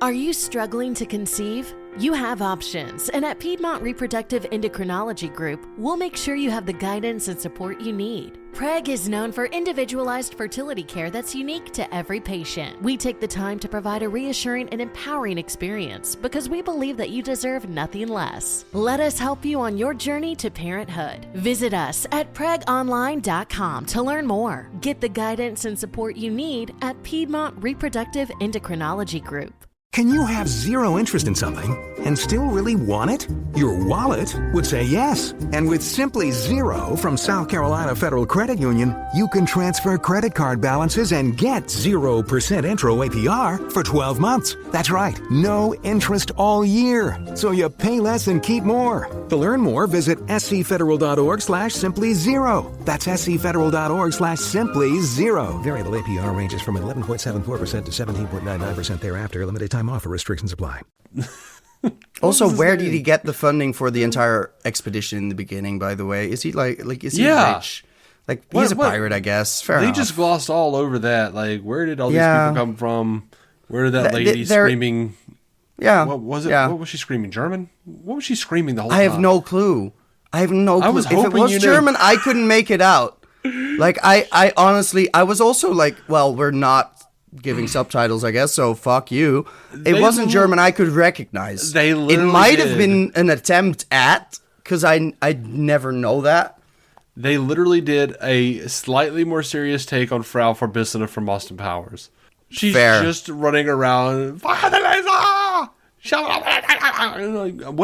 Are you struggling to conceive? You have options, and at Piedmont Reproductive Endocrinology Group, we'll make sure you have the guidance and support you need. PREG is known for individualized fertility care that's unique to every patient. We take the time to provide a reassuring and empowering experience because we believe that you deserve nothing less. Let us help you on your journey to parenthood. Visit us at pregonline.com to learn more. Get the guidance and support you need at Piedmont Reproductive Endocrinology Group. Can you have zero interest in something and still really want it? Your wallet would say yes. And with Simply Zero from South Carolina Federal Credit Union, you can transfer credit card balances and get 0% intro APR for 12 months. That's right, no interest all year. So you pay less and keep more. To learn more, visit scfederal.org/simplyzero. That's scfederal.org/simplyzero. Variable APR ranges from 11.74% to 17.99% thereafter. Limited time offer. Restrictions apply. Also, where did he get the funding for the entire expedition in the beginning, by the way? Is he is he rich? Like, he's a pirate, I guess. Fair enough. They just glossed all over that. Like, where did all these people come from? Where did that lady screaming? Yeah. What was it? What was she screaming? German? What was she screaming the whole time? I have no clue. If it was German, I couldn't make it out. Like, I honestly, I was also like, well, we're not giving subtitles, I guess, so fuck you. It wasn't German I could recognize. It might have been an attempt at, because I'd never know that. They literally did a slightly more serious take on Frau Verbissina from Austin Powers. She's just running around. What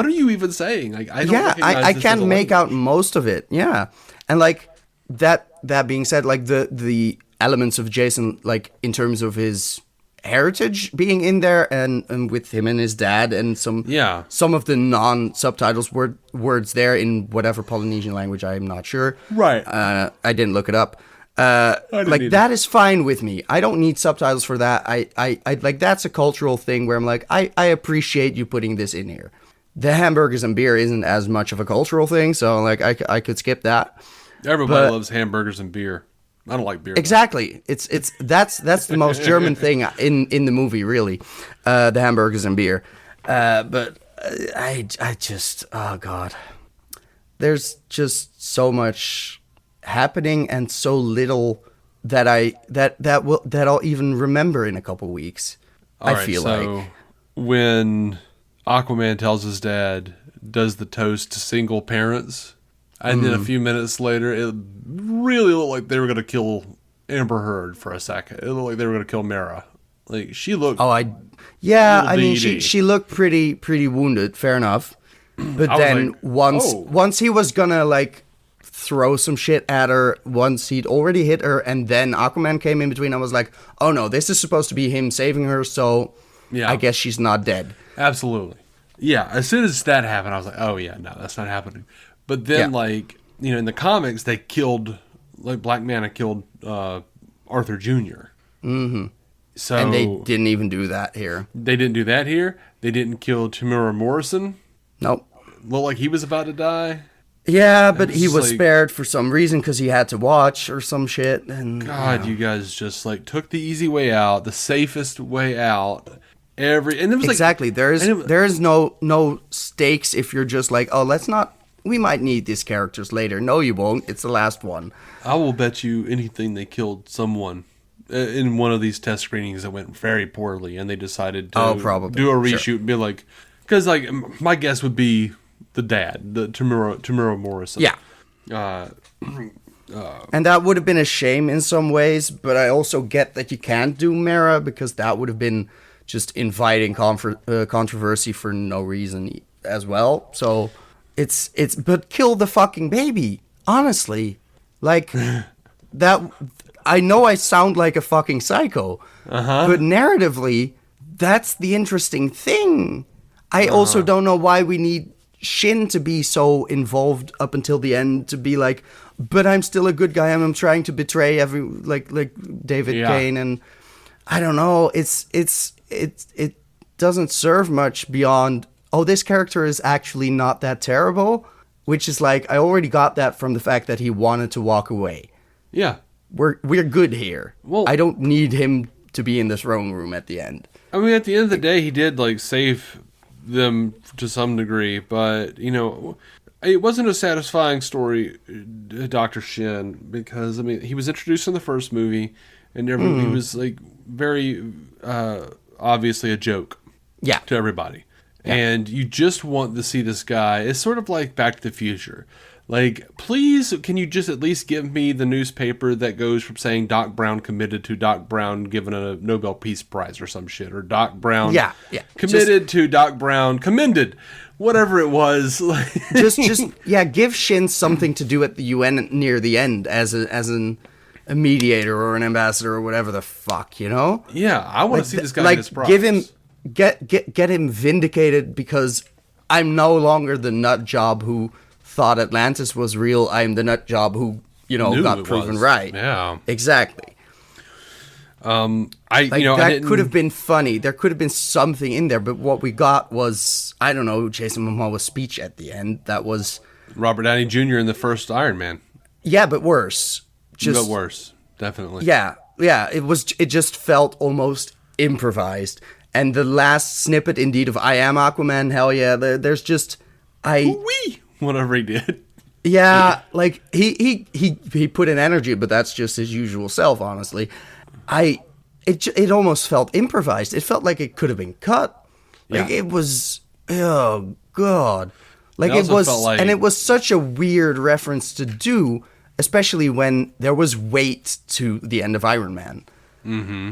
are you even saying? Like, I don't I can't make out most of it. Yeah. And like that being said, like the elements of Jason, like in terms of his heritage being in there and with him and his dad and some of the non-subtitles words there in whatever Polynesian language, I'm not sure. Right. I didn't look it up. That is fine with me. I don't need subtitles for that. I like, that's a cultural thing where I'm like, I appreciate you putting this in here. The hamburgers and beer isn't as much of a cultural thing, so like I could skip that. Everybody loves hamburgers and beer. I don't like beer. Exactly. That's the most German thing in the movie, really. The hamburgers and beer. But I just, oh God. There's just so much happening and so little that I'll even remember in a couple weeks. All right, I feel like when Aquaman tells his dad, does the toast to single parents, and then a few minutes later, it really looked like they were going to kill Amber Heard for a second. It looked like they were going to kill Mera. Like, she looked. Yeah, I mean, DD. she looked pretty wounded. Fair enough. But I was then like, once he was gonna like throw some shit at her, once he'd already hit her, and then Aquaman came in between, I was like, oh no, this is supposed to be him saving her, so Yeah. I guess she's not dead. Absolutely. Yeah, as soon as that happened, I was like, oh yeah, no, that's not happening. But then, like, you know, in the comics, they killed, like, Black Manta killed Arthur Jr. Mm-hmm. So And they didn't even do that here. They didn't do that here. They didn't kill Tamura Morrison. Nope. Looked like he was about to die. Yeah, but he just was like- spared for some reason because he had to watch or some shit. And God, you guys just, like, took the easy way out, the safest way out. And it was exactly. like, There is no stakes if you're just like, oh, let's not. We might need these characters later. No, you won't. It's the last one. I will bet you anything they killed someone in one of these test screenings that went very poorly, and they decided to probably. do a reshoot Sure. and be like, because like my guess would be the dad, the Tamura Morrison. Yeah. And that would have been a shame in some ways, but I also get that you can't do Mera because that would have been just inviting controversy for no reason as well. So but kill the fucking baby, honestly. Like that. I know I sound like a fucking psycho, but narratively, that's the interesting thing. I also don't know why we need Shin to be so involved up until the end to be like, but I'm still a good guy and I'm trying to betray like David Kane, and I don't know. It doesn't serve much beyond, oh, this character is actually not that terrible, which is like, I already got that from the fact that he wanted to walk away. Yeah. We're good here. Well, I don't need him to be in the throne room at the end. I mean, at the end of the day, he did like save them to some degree, but you know, it wasn't a satisfying story, Dr. Shin, because I mean, he was introduced in the first movie, and he was like very obviously a joke, to everybody, and you just want to see this guy. It's sort of like Back to the Future. Like, please, can you just at least give me the newspaper that goes from saying Doc Brown committed to Doc Brown given a Nobel Peace Prize or some shit, or Doc Brown committed to Doc Brown commended, whatever it was. Give Shin something to do at the UN near the end as a mediator or an ambassador or whatever the fuck, you know? Yeah, I want to see this guy like get his props. give him get him vindicated because I'm no longer the nut job who thought Atlantis was real. I'm the nut job who, got proven right. Yeah. Exactly. That could have been funny. There could have been something in there, but what we got was, I don't know, Jason Momoa's speech at the end. That was Robert Downey Jr. in the first Iron Man. Yeah, but worse. But worse, definitely. Yeah. It just felt almost improvised. And the last snippet, indeed, of I Am Aquaman, hell yeah, there's just whatever he did. Yeah, like he put in energy, but that's just his usual self, honestly. It almost felt improvised. It felt like it could have been cut. Like it was, oh god. Like it was, and it was such a weird reference to do, especially when there was weight to the end of Iron Man. Mm-hmm.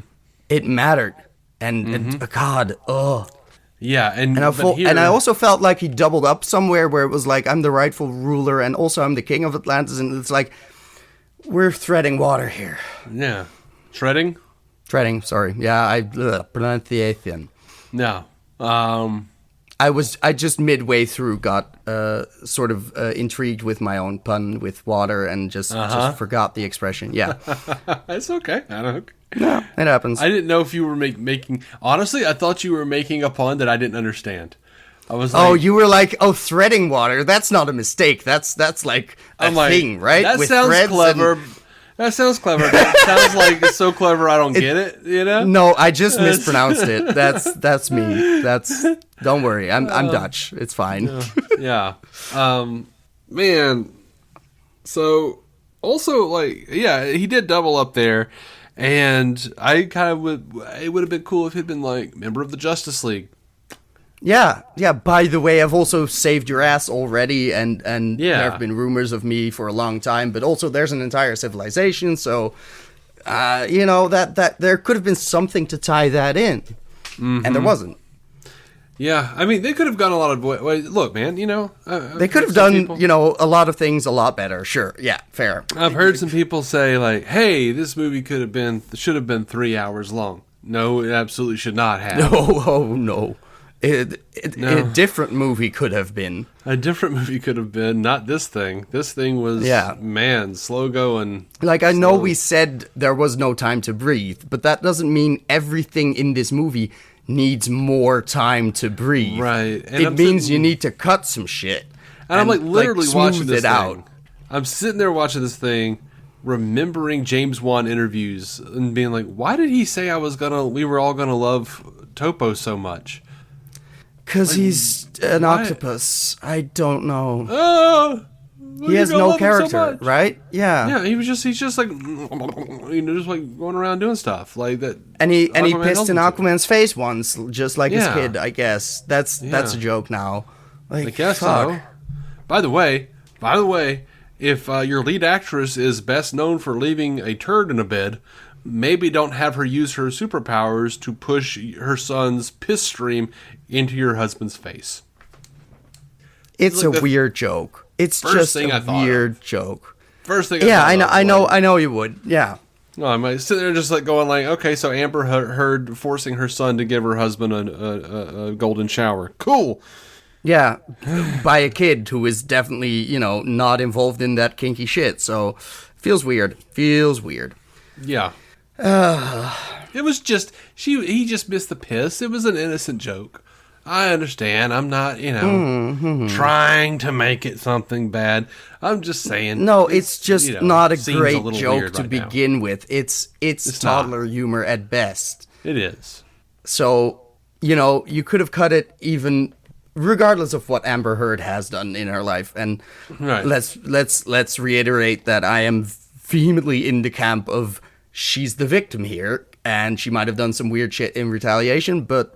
It mattered, and God, ugh. Yeah, and I also felt like he doubled up somewhere where it was like, I'm the rightful ruler, and also I'm the king of Atlantis, and it's like, we're treading water here. Yeah. Treading, sorry. Yeah, pronunciation. No. I just midway through got sort of intrigued with my own pun with water and just forgot the expression. Yeah. It's okay. I don't. No, it happens. I didn't know if you were making. Honestly, I thought you were making a pun that I didn't understand. I was like, you were like, threading water. That's not a mistake. That's like a thing, right? That with sounds clever. That sounds clever. That sounds like it's so clever I don't get it. You know? No, I just mispronounced it. That's me. Don't worry. I'm Dutch. It's fine. Yeah. Man. So also he did double up there. And I kind of it would have been cool if he'd been like member of the Justice League. Yeah. By the way, I've also saved your ass already, and there have been rumors of me for a long time. But also, there's an entire civilization, so that there could have been something to tie that in, and there wasn't. Yeah, I mean, they could have gone a lot of ways. Look, man, they could have done, a lot of things a lot better. Sure, yeah, fair. I've heard some people say, like, hey, this movie should have been 3 hours long. No, it absolutely should not have. No. A different movie could have been. A different movie could have been, not this thing. This thing was, slow going. Like, I know we said there was no time to breathe, but that doesn't mean everything in this movie needs more time to breathe. Right. And it means you need to cut some shit. And I'm, literally watching this thing. Out. I'm sitting there watching this thing, remembering James Wan interviews, and being like, why did he say we were all gonna love Topo so much? Because he's an octopus. I don't know. He has no character, right? Yeah. Yeah, he's just like, just like going around doing stuff like that. And he pissed in Aquaman's face once, just like his kid. I guess that's a joke now. Like, I guess so. By the way, if your lead actress is best known for leaving a turd in a bed, maybe don't have her use her superpowers to push her son's piss stream into your husband's face. It's a weird joke. It's just a weird joke. First thing I know you would. Yeah. No, I might sit there just like going like, okay, so Amber Heard forcing her son to give her husband a golden shower. Cool. Yeah, by a kid who is definitely, not involved in that kinky shit. So, feels weird. Yeah. It was just, he just missed the piss. It was an innocent joke. I understand. I'm not, trying to make it something bad. I'm just saying. No, it's just not a great joke to begin with. It's toddler humor at best. It is. So, you could have cut it even regardless of what Amber Heard has done in her life. And let's reiterate that I am vehemently in the camp of she's the victim here, and she might have done some weird shit in retaliation, but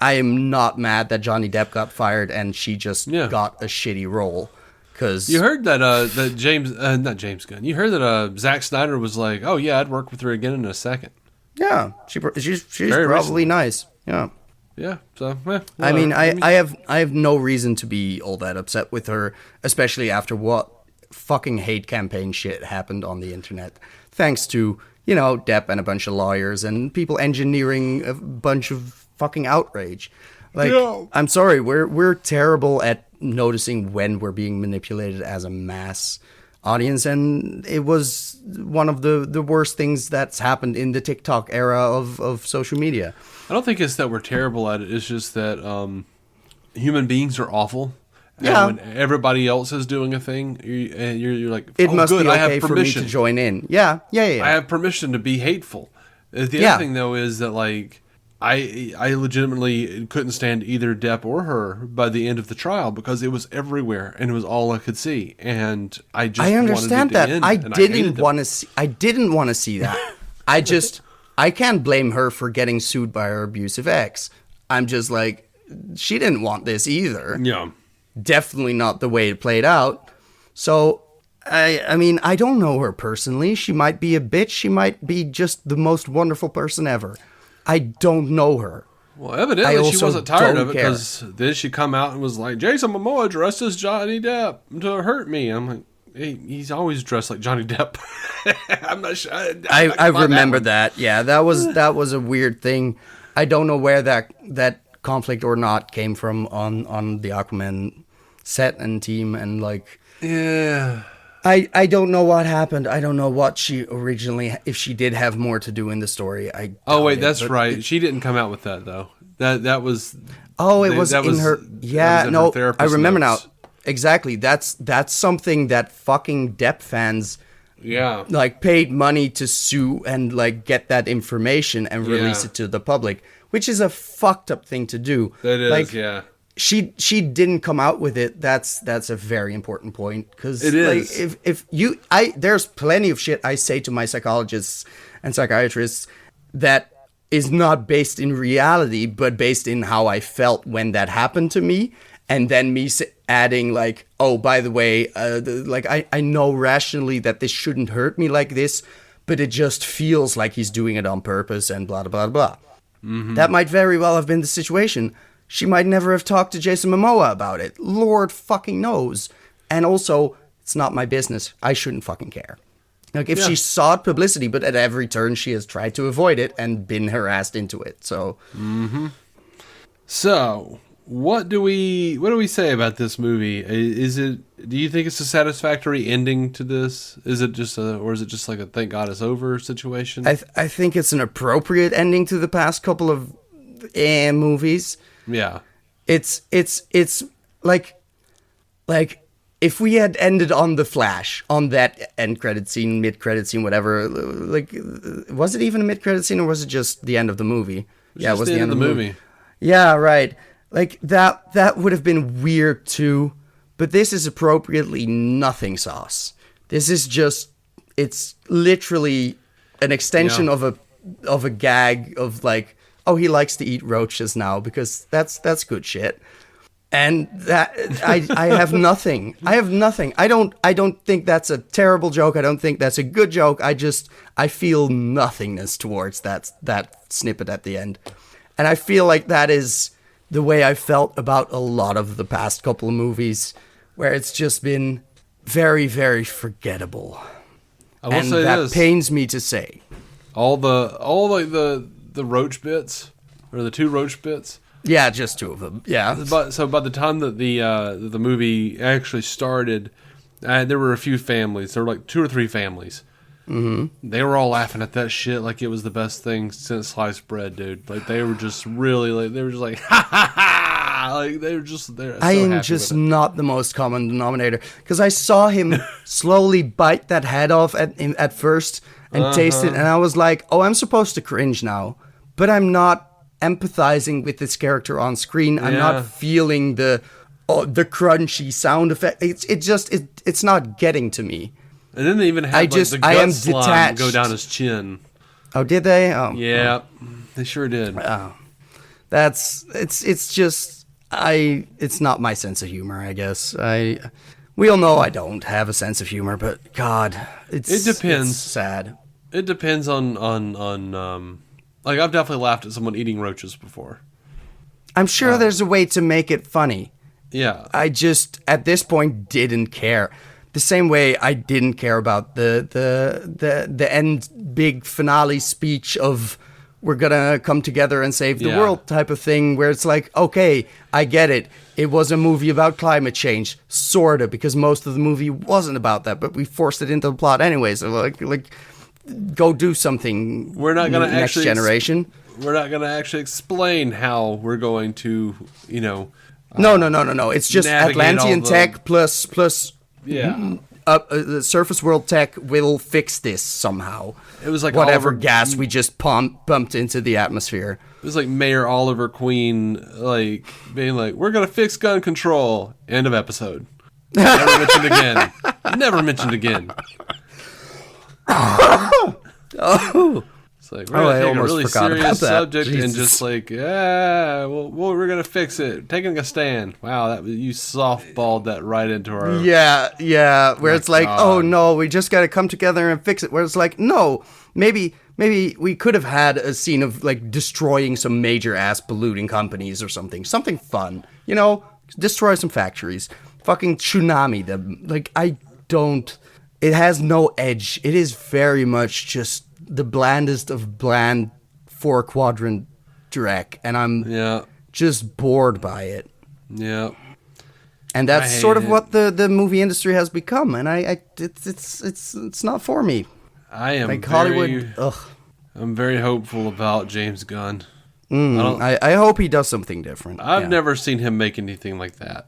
I am not mad that Johnny Depp got fired and she just got a shitty role. Cause you heard that not James Gunn. You heard that Zack Snyder was like, "Oh yeah, I'd work with her again in a second." Yeah, she's probably recently. Nice. Yeah. Yeah. So I mean, I have no reason to be all that upset with her, especially after what fucking hate campaign shit happened on the internet, thanks to Depp and a bunch of lawyers and people engineering a bunch of fucking outrage. I'm sorry, we're terrible at noticing when we're being manipulated as a mass audience, and it was one of the worst things that's happened in the TikTok era of social media. I don't think it's that we're terrible at it. It's just that human beings are awful. Yeah. And when everybody else is doing a thing, you're like, it must good, be okay I have permission for me to join in. Yeah. I have permission to be hateful. The other thing, though, is that, like, I legitimately couldn't stand either Depp or her by the end of the trial because it was everywhere and it was all I could see. And I understand that. I didn't want to see that. I can't blame her for getting sued by her abusive ex. I'm just like, she didn't want this either. Yeah. Definitely not the way it played out. So, I mean, I don't know her personally. She might be a bitch. She might be just the most wonderful person ever. I don't know her. Well, evidently she wasn't tired of it because then she come out and was like, Jason Momoa dressed as Johnny Depp to hurt me. I'm like, hey, he's always dressed like Johnny Depp. I'm not sure. I remember that. Yeah, that was a weird thing. I don't know where that conflict or not came from on the Aquaman set and team, and like, yeah. I don't know what happened. I don't know what she originally, if she did have more to do in the story. That's right. She didn't come out with that though. That was. Oh, it was in her. Yeah, no, I remember now. Exactly. That's something that fucking Depp fans. Yeah. Like paid money to sue and like get that information and release it to the public, which is a fucked up thing to do. That is, like, yeah. She didn't come out with it. That's a very important point, because it is. Like, there's plenty of shit I say to my psychologists and psychiatrists that is not based in reality, but based in how I felt when that happened to me, and then me adding like, oh, by the way, I know rationally that this shouldn't hurt me like this, but it just feels like he's doing it on purpose and blah, blah, blah, blah. That might very well have been the situation. She might never have talked to Jason Momoa about it. Lord fucking knows. And also, it's not my business. I shouldn't fucking care. Like, if she sought publicity, but at every turn she has tried to avoid it and been harassed into it, so... So, what do we say about this movie? Do you think it's a satisfactory ending to this? Is it just or is it just like a thank God it's over situation? I think it's an appropriate ending to the past couple of movies. Yeah. It's like if we had ended on The Flash, on that end credit scene, mid credit scene, whatever, like, was it even a mid credit scene or was it just the end of the movie? It was the end of the movie. Yeah, right. Like, that would have been weird too, but this is appropriately nothing sauce. This is just, it's literally an extension of a gag of like, oh, he likes to eat roaches now because that's good shit. And that I have nothing. I have nothing. I don't think that's a terrible joke. I don't think that's a good joke. I feel nothingness towards that snippet at the end. And I feel like that is the way I felt about a lot of the past couple of movies, where it's just been very, very forgettable. I will say that this. pains me to say. All the roach bits, or the 2 roach bits. Yeah, just 2 of them. Yeah. So by the time that the movie actually started, there were a few families. There were like 2 or 3 families. Mm-hmm. They were all laughing at that shit like it was the best thing since sliced bread, dude. Like, they were just really like, they were just like, ha ha ha! Like, they were just there. I am just not the most common denominator, because I saw him slowly bite that head off at first and taste it, and I was like, oh, I'm supposed to cringe now, but I'm not empathizing with this character on screen. I'm not feeling the crunchy sound effect. It's not getting to me. And then they even had the gut slime go down his chin. Oh, did they? Oh, yeah, they sure did. Oh, it's not my sense of humor, I guess. We all know I don't have a sense of humor, but God, it depends. It's sad. It depends on like, I've definitely laughed at someone eating roaches before. I'm sure there's a way to make it funny. Yeah. I just, at this point, didn't care. The same way I didn't care about the end big finale speech of we're gonna come together and save the world type of thing, where it's like, okay, I get it. It was a movie about climate change, sorta, because most of the movie wasn't about that, but we forced it into the plot anyway. So like, go do something. We're not gonna next generation. We're not gonna actually explain how we're going to, No. It's just Atlantean tech plus. The surface world tech will fix this somehow. It was like whatever gas we just pumped into the atmosphere. It was like Mayor Oliver Queen, like, being like, "We're gonna fix gun control." End of episode. Never mentioned again. Never mentioned again. Oh. It's like, we're going to take a really serious subject Jesus. and just like, we're going to fix it. Taking a stand. Wow, you softballed that right into our... Yeah, where it's like, oh no, we just got to come together and fix it. Where it's like, no, maybe we could have had a scene of, like, destroying some major-ass polluting companies or something. Something fun. Destroy some factories. Fucking tsunami them. Like, it has no edge. It is very much just the blandest of bland 4-quadrant Drek, and I'm just bored by it. Yeah. And that's sort of what the movie industry has become, and it's not for me. I am like Hollywood. Ugh. I'm very hopeful about James Gunn. I hope he does something different. I've never seen him make anything like that.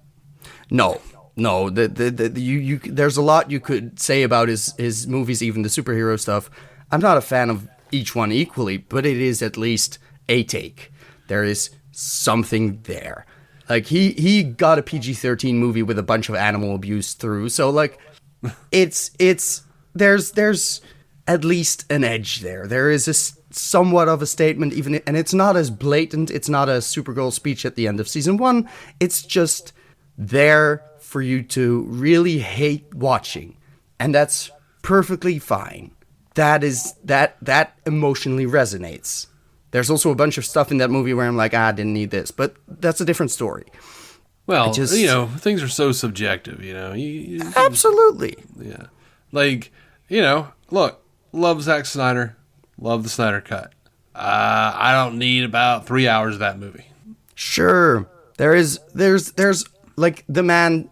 No. There's a lot you could say about his movies, even the superhero stuff. I'm not a fan of each one equally, but it is at least a take. There is something there. Like, he got a PG-13 movie with a bunch of animal abuse through, so, like, there's at least an edge there. There is a somewhat of a statement, even, and it's not as blatant. It's not a Supergirl speech at the end of season 1. It's just there for you to really hate watching, and that's perfectly fine. that emotionally resonates. There's also a bunch of stuff in that movie where I'm like, I didn't need this, but that's a different story. Well, things are so subjective, Absolutely. Yeah. Like, look, love Zack Snyder, love the Snyder Cut. I don't need about 3 hours of that movie. Sure. There's like, the man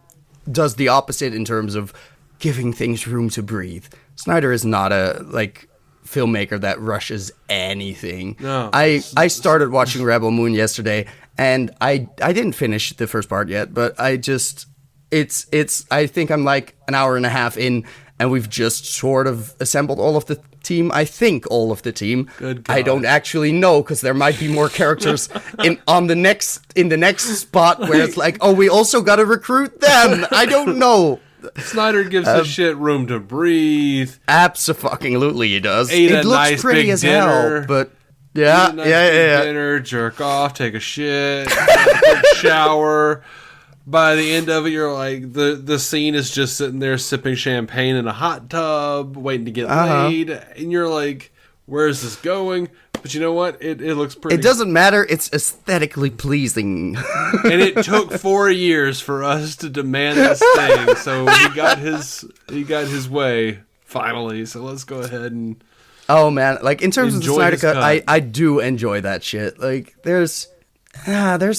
does the opposite in terms of giving things room to breathe. Snyder is not a, like, filmmaker that rushes anything. No. I started watching Rebel Moon yesterday, and I didn't finish the first part yet, but I think I'm like an hour and a half in, and we've just sort of assembled all of the team. I think all of the team. Good God. I don't actually know, because there might be more characters in the next spot where it's like, oh, we also got to recruit them. I don't know. Snyder gives the shit room to breathe. Absolutely, he does. Ate it a looks nice pretty big as dinner. hell, but yeah. Dinner, jerk off, take a shit, take a quick shower. By the end of it, you're like, the scene is just sitting there sipping champagne in a hot tub, waiting to get laid, and you're like, where is this going? But you know what? It looks pretty. It doesn't matter. It's aesthetically pleasing. And it took 4 years for us to demand this thing, so he got his way finally. So let's go ahead and. Oh man, like, in terms of the Snyder Cut, cut. I do enjoy that shit. Like, there's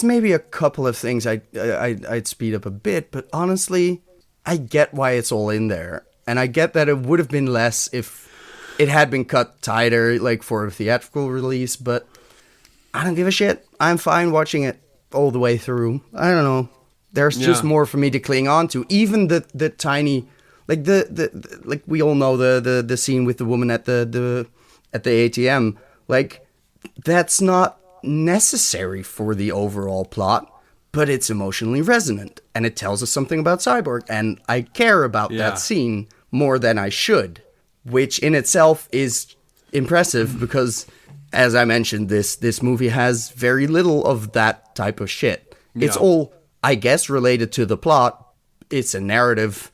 maybe a couple of things I'd speed up a bit, but honestly, I get why it's all in there, and I get that it would have been less if it had been cut tighter, like, for a theatrical release, but I don't give a shit. I'm fine watching it all the way through. I don't know. There's just more for me to cling on to. Even the tiny, like, like, we all know the scene with the woman at the ATM. Like, that's not necessary for the overall plot, but it's emotionally resonant, and it tells us something about Cyborg, and I care about that scene more than I should. Which in itself is impressive because, as I mentioned, this movie has very little of that type of shit. Yeah. It's all, I guess, related to the plot. It's a narrative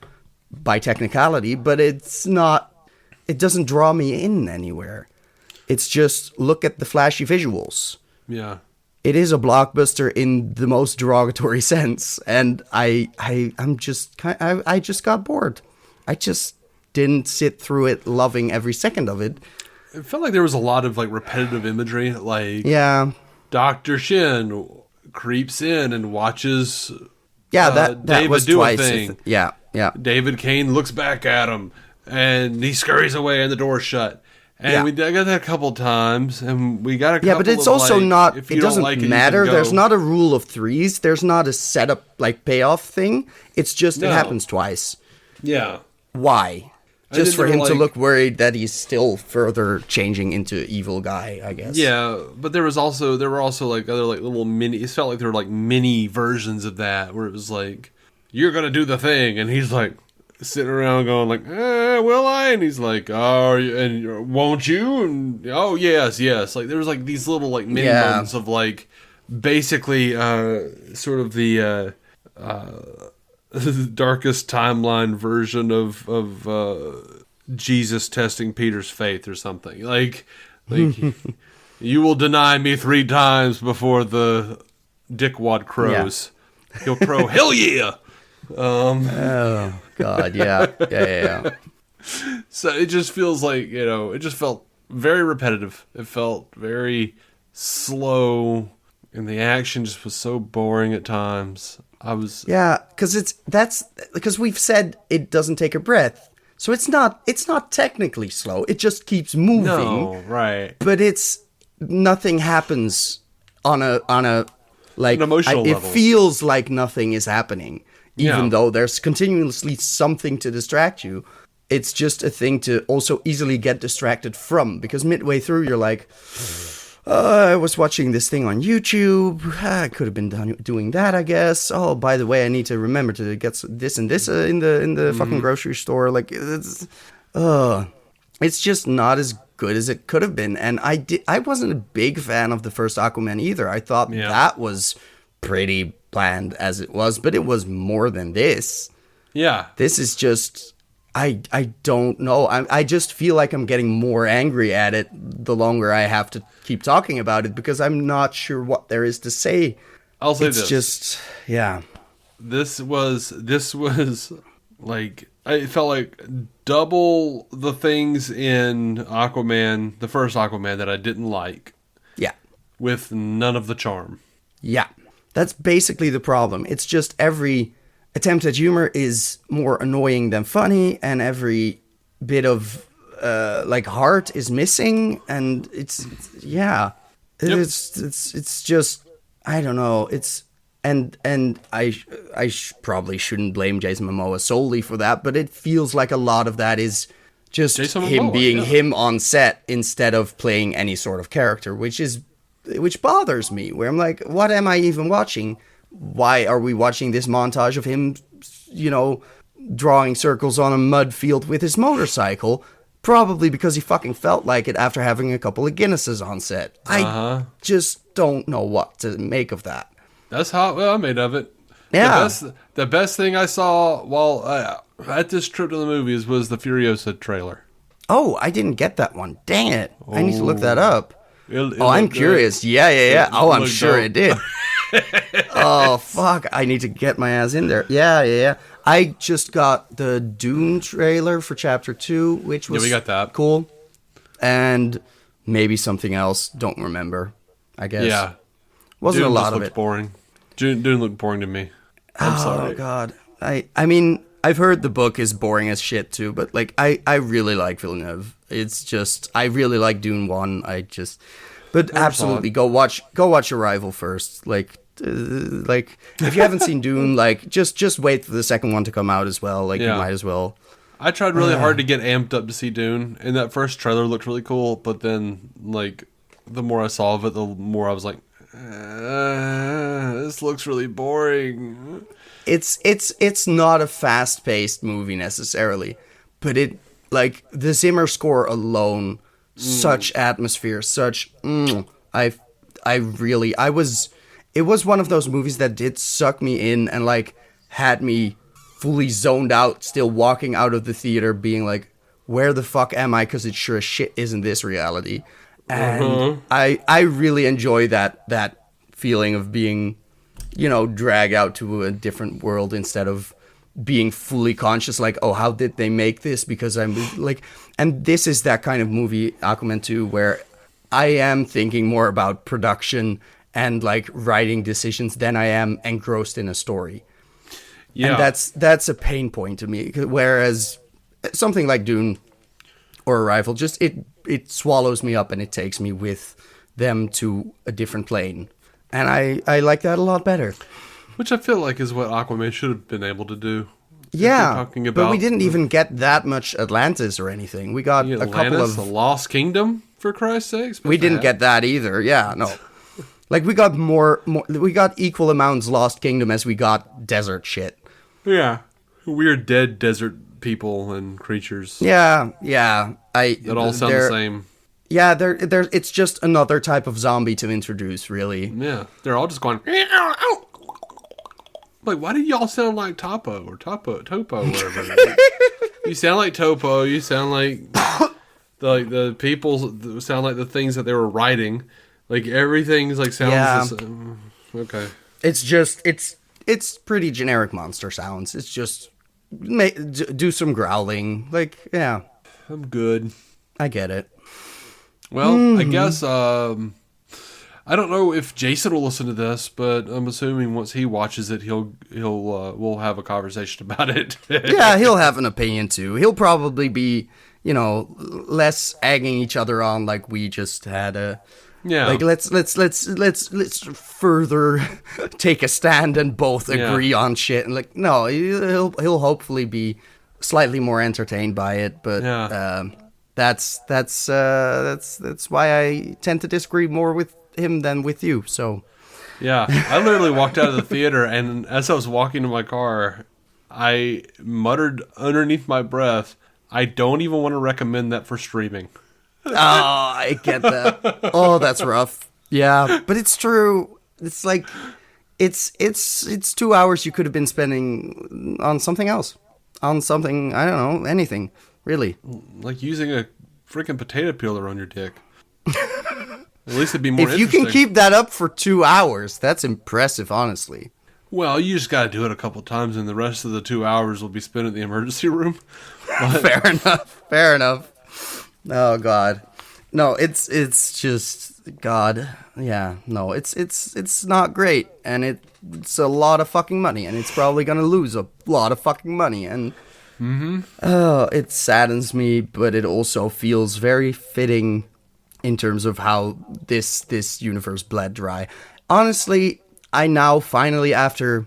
by technicality, but it's not, it doesn't draw me in anywhere. It's just, look at the flashy visuals. Yeah. It is a blockbuster in the most derogatory sense, and I just got bored. I just didn't sit through it loving every second of it. It felt like there was a lot of, like, repetitive imagery. Like, Dr. Shin creeps in and watches that David was do twice. a thing. Yeah. David Kane looks back at him, and he scurries away, and the door's shut. And we got that a couple times, and we got a couple. Yeah, but it's also, like, not. It doesn't like matter. There's not a rule of threes. There's not a setup, like, payoff thing. It's just it happens twice. Yeah. Why? Just for him to look worried that he's still further changing into evil guy, I guess. Yeah, but there were also like other, like, little mini. It felt like there were, like, mini versions of that where it was like, you're gonna do the thing, and he's like sitting around going like, will I? And he's like, oh, and won't you? And oh, yes. Like, there was, like, these little, like, mini moments of, like, basically sort of the darkest timeline version of Jesus testing Peter's faith or something. Like you will deny me 3 times before the dickwad crows. Yeah. He'll crow, hell yeah! Oh God, yeah. So it just feels like, it just felt very repetitive. It felt very slow, and the action just was so boring at times. Because we've said it doesn't take a breath, so it's not technically slow. It just keeps moving. No, right. But nothing happens on a like an emotional level. It feels like nothing is happening, even though there's continuously something to distract you. It's just a thing to also easily get distracted from, because midway through you're like, I was watching this thing on YouTube. I could have been doing that, I guess. Oh, by the way, I need to remember to get this and this in the fucking grocery store. Like, it's just not as good as it could have been. And I wasn't a big fan of the first Aquaman either. I thought that was pretty bland as it was, but it was more than this. Yeah. This is just I don't know. I just feel like I'm getting more angry at it the longer I have to keep talking about it, because I'm not sure what there is to say. I'll say it's this. just, yeah. This was like, it felt like double the things in Aquaman, the first Aquaman, that I didn't like, Yeah. with none of the charm. Yeah. That's basically the problem. It's just every attempt at humor is more annoying than funny, and every bit of like heart is missing, and it's yeah. Yep. It's just, I don't know. It's and I probably shouldn't blame Jason Momoa solely for that, but it feels like a lot of that is just Jason him Momoa, being yeah. him on set instead of playing any sort of character, which bothers me. Where I'm like, what am I even watching? Why are we watching this montage of him, drawing circles on a mud field with his motorcycle? Probably because he fucking felt like it after having a couple of Guinnesses on set. I just don't know what to make of that. That's how I made of it. Yeah. The best thing I saw while at this trip to the movies was the Furiosa trailer. Oh, I didn't get that one. Dang it. I need to look that up. It I'm looked curious. good. Yeah. Oh, I'm looked sure dope. it did. Oh, fuck. I need to get my ass in there. Yeah. I just got the Dune trailer for Chapter 2, which was we got that. cool. And maybe something else. Don't remember, I guess. Yeah. Wasn't Dune a lot just of looked it. boring. Dune looked boring to me. I'm sorry. Oh, God. I mean, I've heard the book is boring as shit, too, but, like, I really like Villeneuve. It's just, I really like Dune 1. But absolutely, go watch Arrival first. Like, if you haven't seen Dune, like, just wait for the second one to come out as well. Like, Yeah. you might as well. I tried really hard to get amped up to see Dune, and that first trailer looked really cool, but then, like, the more I saw of it, the more I was like, this looks really boring. It's not a fast-paced movie necessarily, but it, like, the Zimmer score alone, such atmosphere, such it was one of those movies that did suck me in and, like, had me fully zoned out, still walking out of the theater being like, where the fuck am I? Because it sure as shit isn't this reality. And I really enjoy that feeling of being, dragged out to a different world instead of being fully conscious, like, oh, how did they make this? Because I'm like, and this is that kind of movie, Aquaman 2, where I am thinking more about production and, like, writing decisions than I am engrossed in a story. Yeah. And that's a pain point to me. Whereas something like Dune or Arrival, just it swallows me up and it takes me with them to a different plane. And I like that a lot better. Which I feel like is what Aquaman should have been able to do. Yeah, but we didn't even get that much Atlantis or anything. We got a couple of... the Lost Kingdom, for Christ's sakes. We didn't get that either, yeah, no. Like, we got more, we got equal amounts Lost Kingdom as we got desert shit. Yeah. Weird dead desert people and creatures. Yeah. That all sound the same. Yeah, it's just another type of zombie to introduce, really. Yeah, they're all just going... Like, why do y'all sound like Topo or Topo, whatever? You sound like Topo. You sound like the people sound like the things that they were writing. Like, everything's like sounds the same. Okay. It's just it's pretty generic monster sounds. It's just do some growling. Like, yeah. I'm good. I get it. Well, I guess I don't know if Jason will listen to this, but I'm assuming once he watches it, we'll have a conversation about it. Yeah, he'll have an opinion too. He'll probably be, less egging each other on like we just had a. Yeah. Like let's further take a stand and both agree on shit. And like, no, he'll hopefully be slightly more entertained by it, but that's why I tend to disagree more with him than with you. So yeah, I literally walked out of the theater, and as I was walking to my car, I muttered underneath my breath, I don't even want to recommend that for streaming. Oh, I get that. Oh, that's rough. Yeah, but it's true. It's like it's 2 hours you could have been spending on something else. on something, I don't know, anything, really. Like using a freaking potato peeler on your dick. At least it'd be more If you interesting. can keep that up for 2 hours, that's impressive, honestly. Well, you just got to do it a couple times, and the rest of the 2 hours will be spent in the emergency room. But, Fair enough. Oh God, no, it's just God. Yeah, no, it's not great, and it's a lot of fucking money, and it's probably gonna lose a lot of fucking money, and it saddens me, but it also feels very fitting in terms of how this universe bled dry. Honestly, I now finally, after,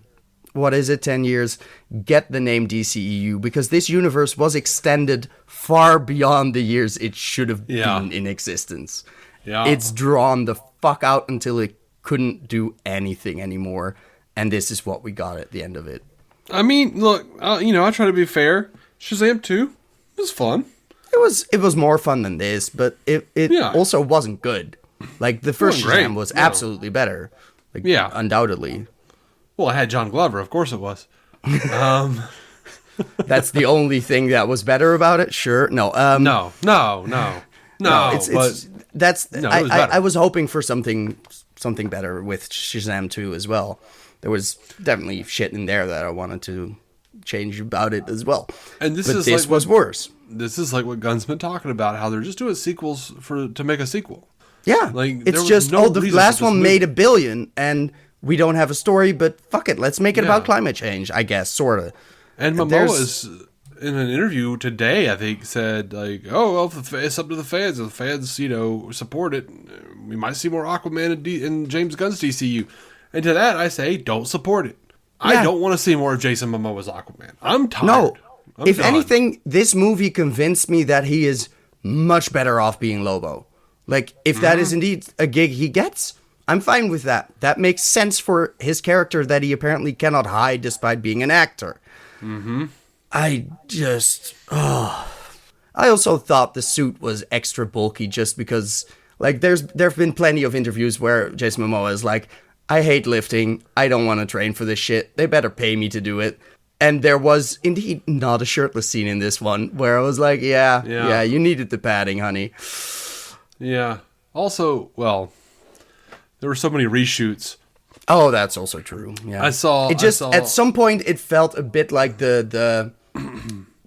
10 years, get the name DCEU, because this universe was extended far beyond the years it should have been in existence. Yeah. It's drawn the fuck out until it couldn't do anything anymore, and this is what we got at the end of it. I mean, look, I try to be fair. Shazam 2 was fun. It was more fun than this, but it also wasn't good. Like, the first Great. Shazam was absolutely better. Like, undoubtedly. Well, it had John Glover, of course it was. That's the only thing that was better about it. Sure, no. No. I was hoping for something better with Shazam 2 as well. There was definitely shit in there that I wanted to change about it as well. And this was worse. This is like what Gunn's been talking about, how they're just doing sequels to make a sequel. Yeah, like it's just the last one made $1 billion, and we don't have a story, but fuck it, let's make it about climate change, I guess, sort of. And Momoa is, in an interview today, I think, said, like, oh, well, it's up to the fans. If the fans, support it, we might see more Aquaman in James Gunn's DCU. And to that, I say, don't support it. Yeah. I don't want to see more of Jason Momoa's Aquaman. I'm tired. No. If done. anything, this movie convinced me that he is much better off being Lobo. Like, if that is indeed a gig he gets, I'm fine with that. That makes sense for his character that he apparently cannot hide despite being an actor. Mm-hmm. I also thought the suit was extra bulky just because, like, there have been plenty of interviews where Jason Momoa is like, I hate lifting. I don't want to train for this shit. They better pay me to do it. And there was indeed not a shirtless scene in this one where I was like, yeah, you needed the padding, honey. Yeah. Also, well, there were so many reshoots. Oh, that's also true. Yeah. I saw at some point it felt a bit like the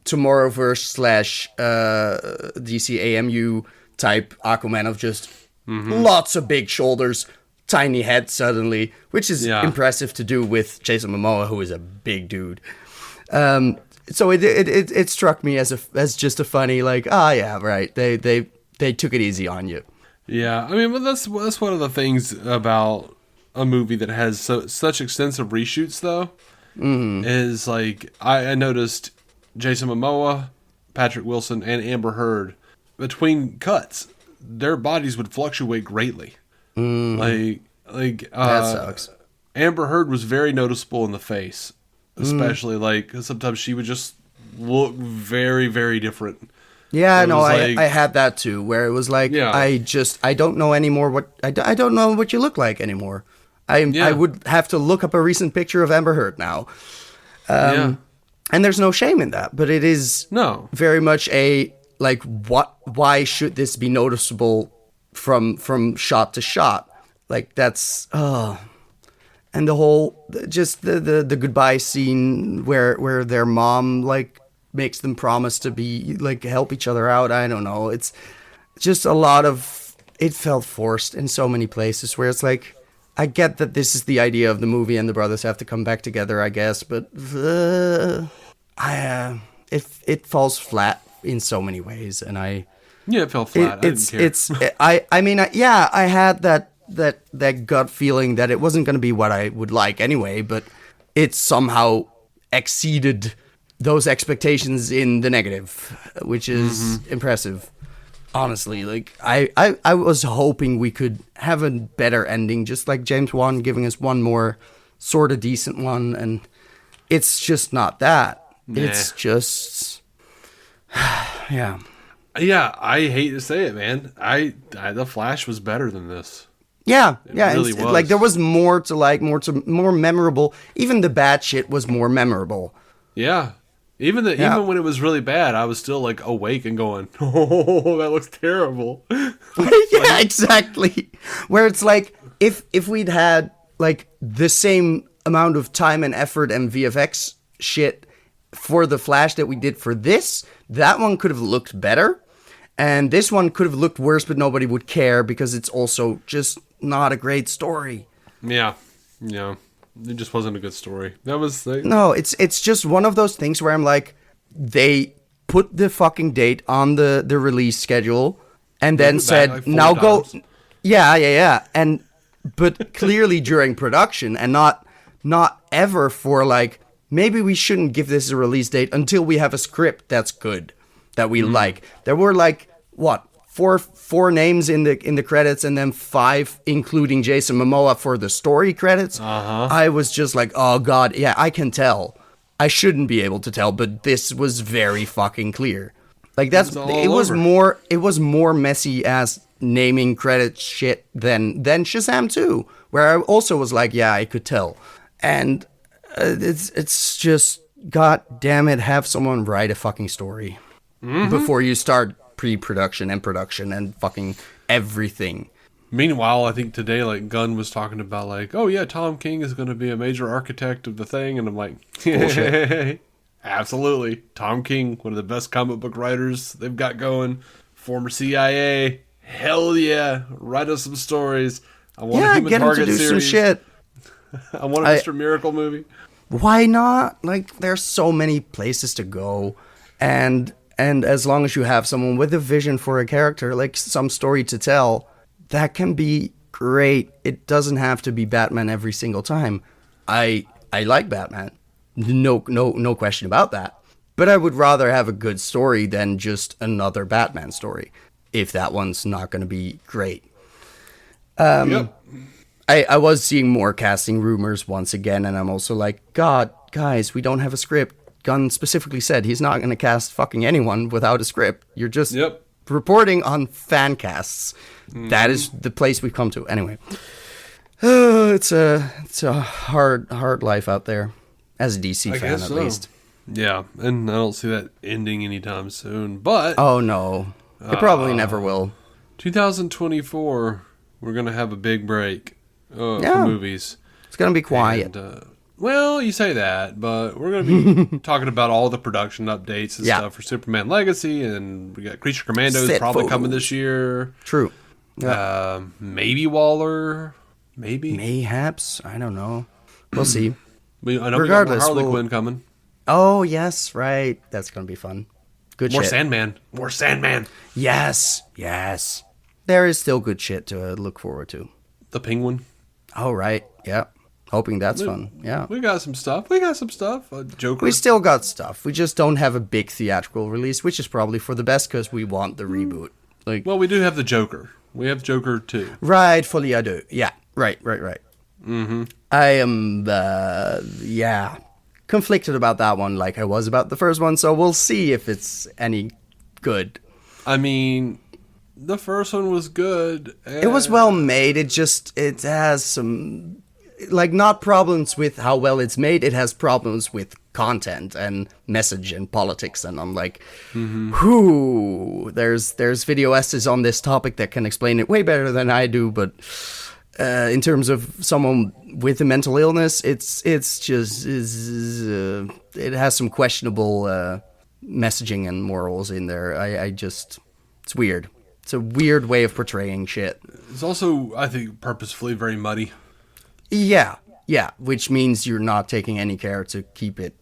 Tomorrowverse / DCAMU type Aquaman of just lots of big shoulders, tiny head suddenly, which is impressive to do with Jason Momoa, who is a big dude. So it struck me as just a funny, like, yeah, right. They took it easy on you. Yeah, I mean, but that's one of the things about a movie that has such extensive reshoots, though, is like I noticed Jason Momoa, Patrick Wilson, and Amber Heard, between cuts, their bodies would fluctuate greatly. That sucks. Amber Heard was very noticeable in the face, especially like sometimes she would just look very, very different. Yeah, no, I had that too, where it was like, I don't know anymore I don't know what you look like anymore. I would have to look up a recent picture of Amber Heard now. And there's no shame in that, but it is very much a, like, why should this be noticeable from shot to shot? Like, that's, and the whole, just the goodbye scene where their mom, like, makes them promise to be, like, help each other out. I don't know. It's just a lot of, it felt forced in so many places where it's like, I get that this is the idea of the movie and the brothers have to come back together, I guess, but it falls flat in so many ways, and it fell flat. I had that gut feeling that it wasn't going to be what I would like anyway, but it somehow exceeded those expectations in the negative, which is impressive. Honestly, like, I was hoping we could have a better ending, just like James Wan giving us one more sort of decent one, and it's just not that. Nah. It's just, yeah. Yeah, I hate to say it, man. The Flash was better than this. Yeah, it really was. Like, there was more memorable. Even the bad shit was more memorable. Yeah. Even when it was really bad, I was still like awake and going, "Oh, that looks terrible." Yeah, exactly. Where it's like if we'd had like the same amount of time and effort and VFX shit for the Flash that we did for this, that one could have looked better, and this one could have looked worse, but nobody would care because it's also just not a great story. Yeah. It just wasn't a good story. That was like... No, it's just one of those things where I'm like, they put the fucking date on the release schedule and then said, like now go. times. Yeah. But clearly during production and not ever for like, maybe we shouldn't give this a release date until we have a script that's good, that we like. There were like, what? Four names in the credits, and then 5 including Jason Momoa for the story credits. I was just like, oh god, yeah, I can tell. I shouldn't be able to tell, but this was very fucking clear. Like it was more messy as naming credit shit than Shazam 2, where I also was like, yeah, I could tell. And it's just, god damn it, have someone write a fucking story before you start pre-production and production and fucking everything. Meanwhile, I think today, like, Gunn was talking about, like, oh yeah, Tom King is going to be a major architect of the thing, and I'm like, bullshit. Absolutely. Tom King, one of the best comic book writers they've got going, former CIA, hell yeah, write us some stories. I want a Human get him to Target do series. some shit. I want a Mr. Miracle movie. Why not? Like, there's so many places to go, and as long as you have someone with a vision for a character, like some story to tell, that can be great. It doesn't have to be Batman every single time. I like Batman. No question about that. But I would rather have a good story than just another Batman story, if that one's not going to be great. I was seeing more casting rumors once again, and I'm also like, God, guys, we don't have a script. Gunn specifically said he's not going to cast fucking anyone without a script. You're just reporting on fan casts. That is the place we've come to. Anyway, it's a hard life out there as a DC fan, at least. Yeah, and I don't see that ending anytime soon. But oh no, it probably never will. 2024, we're gonna have a big break for movies. It's gonna be quiet. And, well, you say that, but we're going to be talking about all the production updates and stuff for Superman Legacy, and we got Creature Commandos probably coming this year. True. Maybe Waller. Maybe. Mayhaps. I don't know. We'll see. I know regardless, we got more Harley Quinn coming. Oh, yes, right. That's going to be fun. Good more shit. More Sandman. Yes. There is still good shit to look forward to. The Penguin. Oh, right. Yeah. Hoping that's fun. Yeah. We got some stuff. Joker. We still got stuff. We just don't have a big theatrical release, which is probably for the best because we want the reboot. Like, well, we do have the Joker. We have Joker 2. Rightfully I do. Yeah. Right. Mm-hmm. I am, conflicted about that one like I was about the first one, so we'll see if it's any good. I mean, the first one was good. It was well made. It has some... like, not problems with how well it's made, it has problems with content and message and politics, and I'm like, there's video essays on this topic that can explain it way better than I do, but in terms of someone with a mental illness, it has some questionable messaging and morals in there. It's weird. It's a weird way of portraying shit. It's also, I think, purposefully very muddy. Yeah, which means you're not taking any care to keep it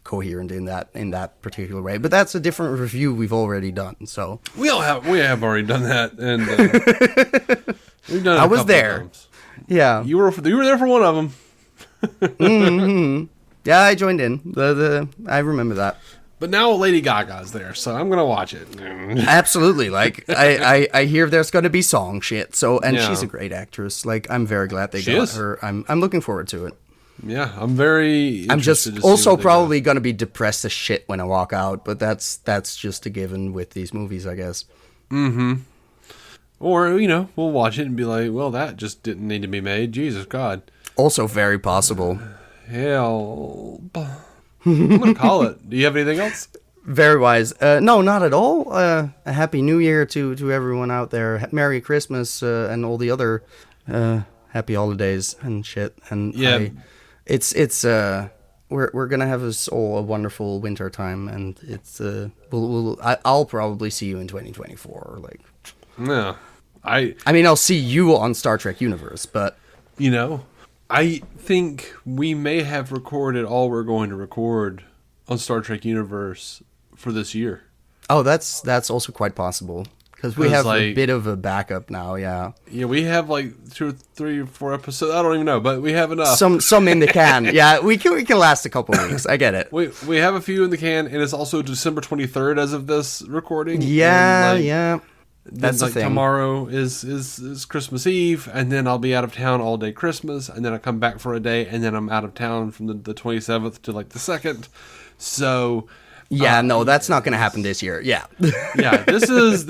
coherent in that particular way. But that's a different review we've already done. So we have already done that, and we've done it. I was there. Times. Yeah, you were there for one of them. Mm-hmm. Yeah, I joined in. I remember that. But now Lady Gaga's there, so I'm gonna watch it. Absolutely. Like I hear there's gonna be song shit. So she's a great actress. Like I'm very glad they got her. I'm looking forward to it. Yeah, I'm just also probably gonna be depressed as shit when I walk out, but that's just a given with these movies, I guess. Mm-hmm. Or we'll watch it and be like, well, that just didn't need to be made. Jesus God. Also very possible. Hell. I'm gonna call it. Do you have anything else? Very wise. No, not at all. A happy New Year to everyone out there. Merry Christmas and all the other happy holidays and shit. And Yeah. We're gonna have us all a wonderful winter time, and it's I'll probably see you in 2024. Like, Yeah. I mean, I'll see you on Star Trek Universe, but I think we may have recorded all we're going to record on Star Trek Universe for this year. oh, that's also quite possible because we 'Cause, have like, a bit of a backup now. Yeah, Yeah, we have like 2 or 3 or 4 episodes. I don't even know, but we have enough. some in the can. Yeah, we can last a couple weeks. I get it. We have a few in the can, and it's also December 23rd as of this recording. Yeah, and, like, yeah. That's the like thing. tomorrow is Christmas Eve, and then I'll be out of town all day Christmas, and then I come back for a day, and then I'm out of town from the 27th to like the 2nd. So Yeah, no, that's not going to happen this year. Yeah. yeah, this is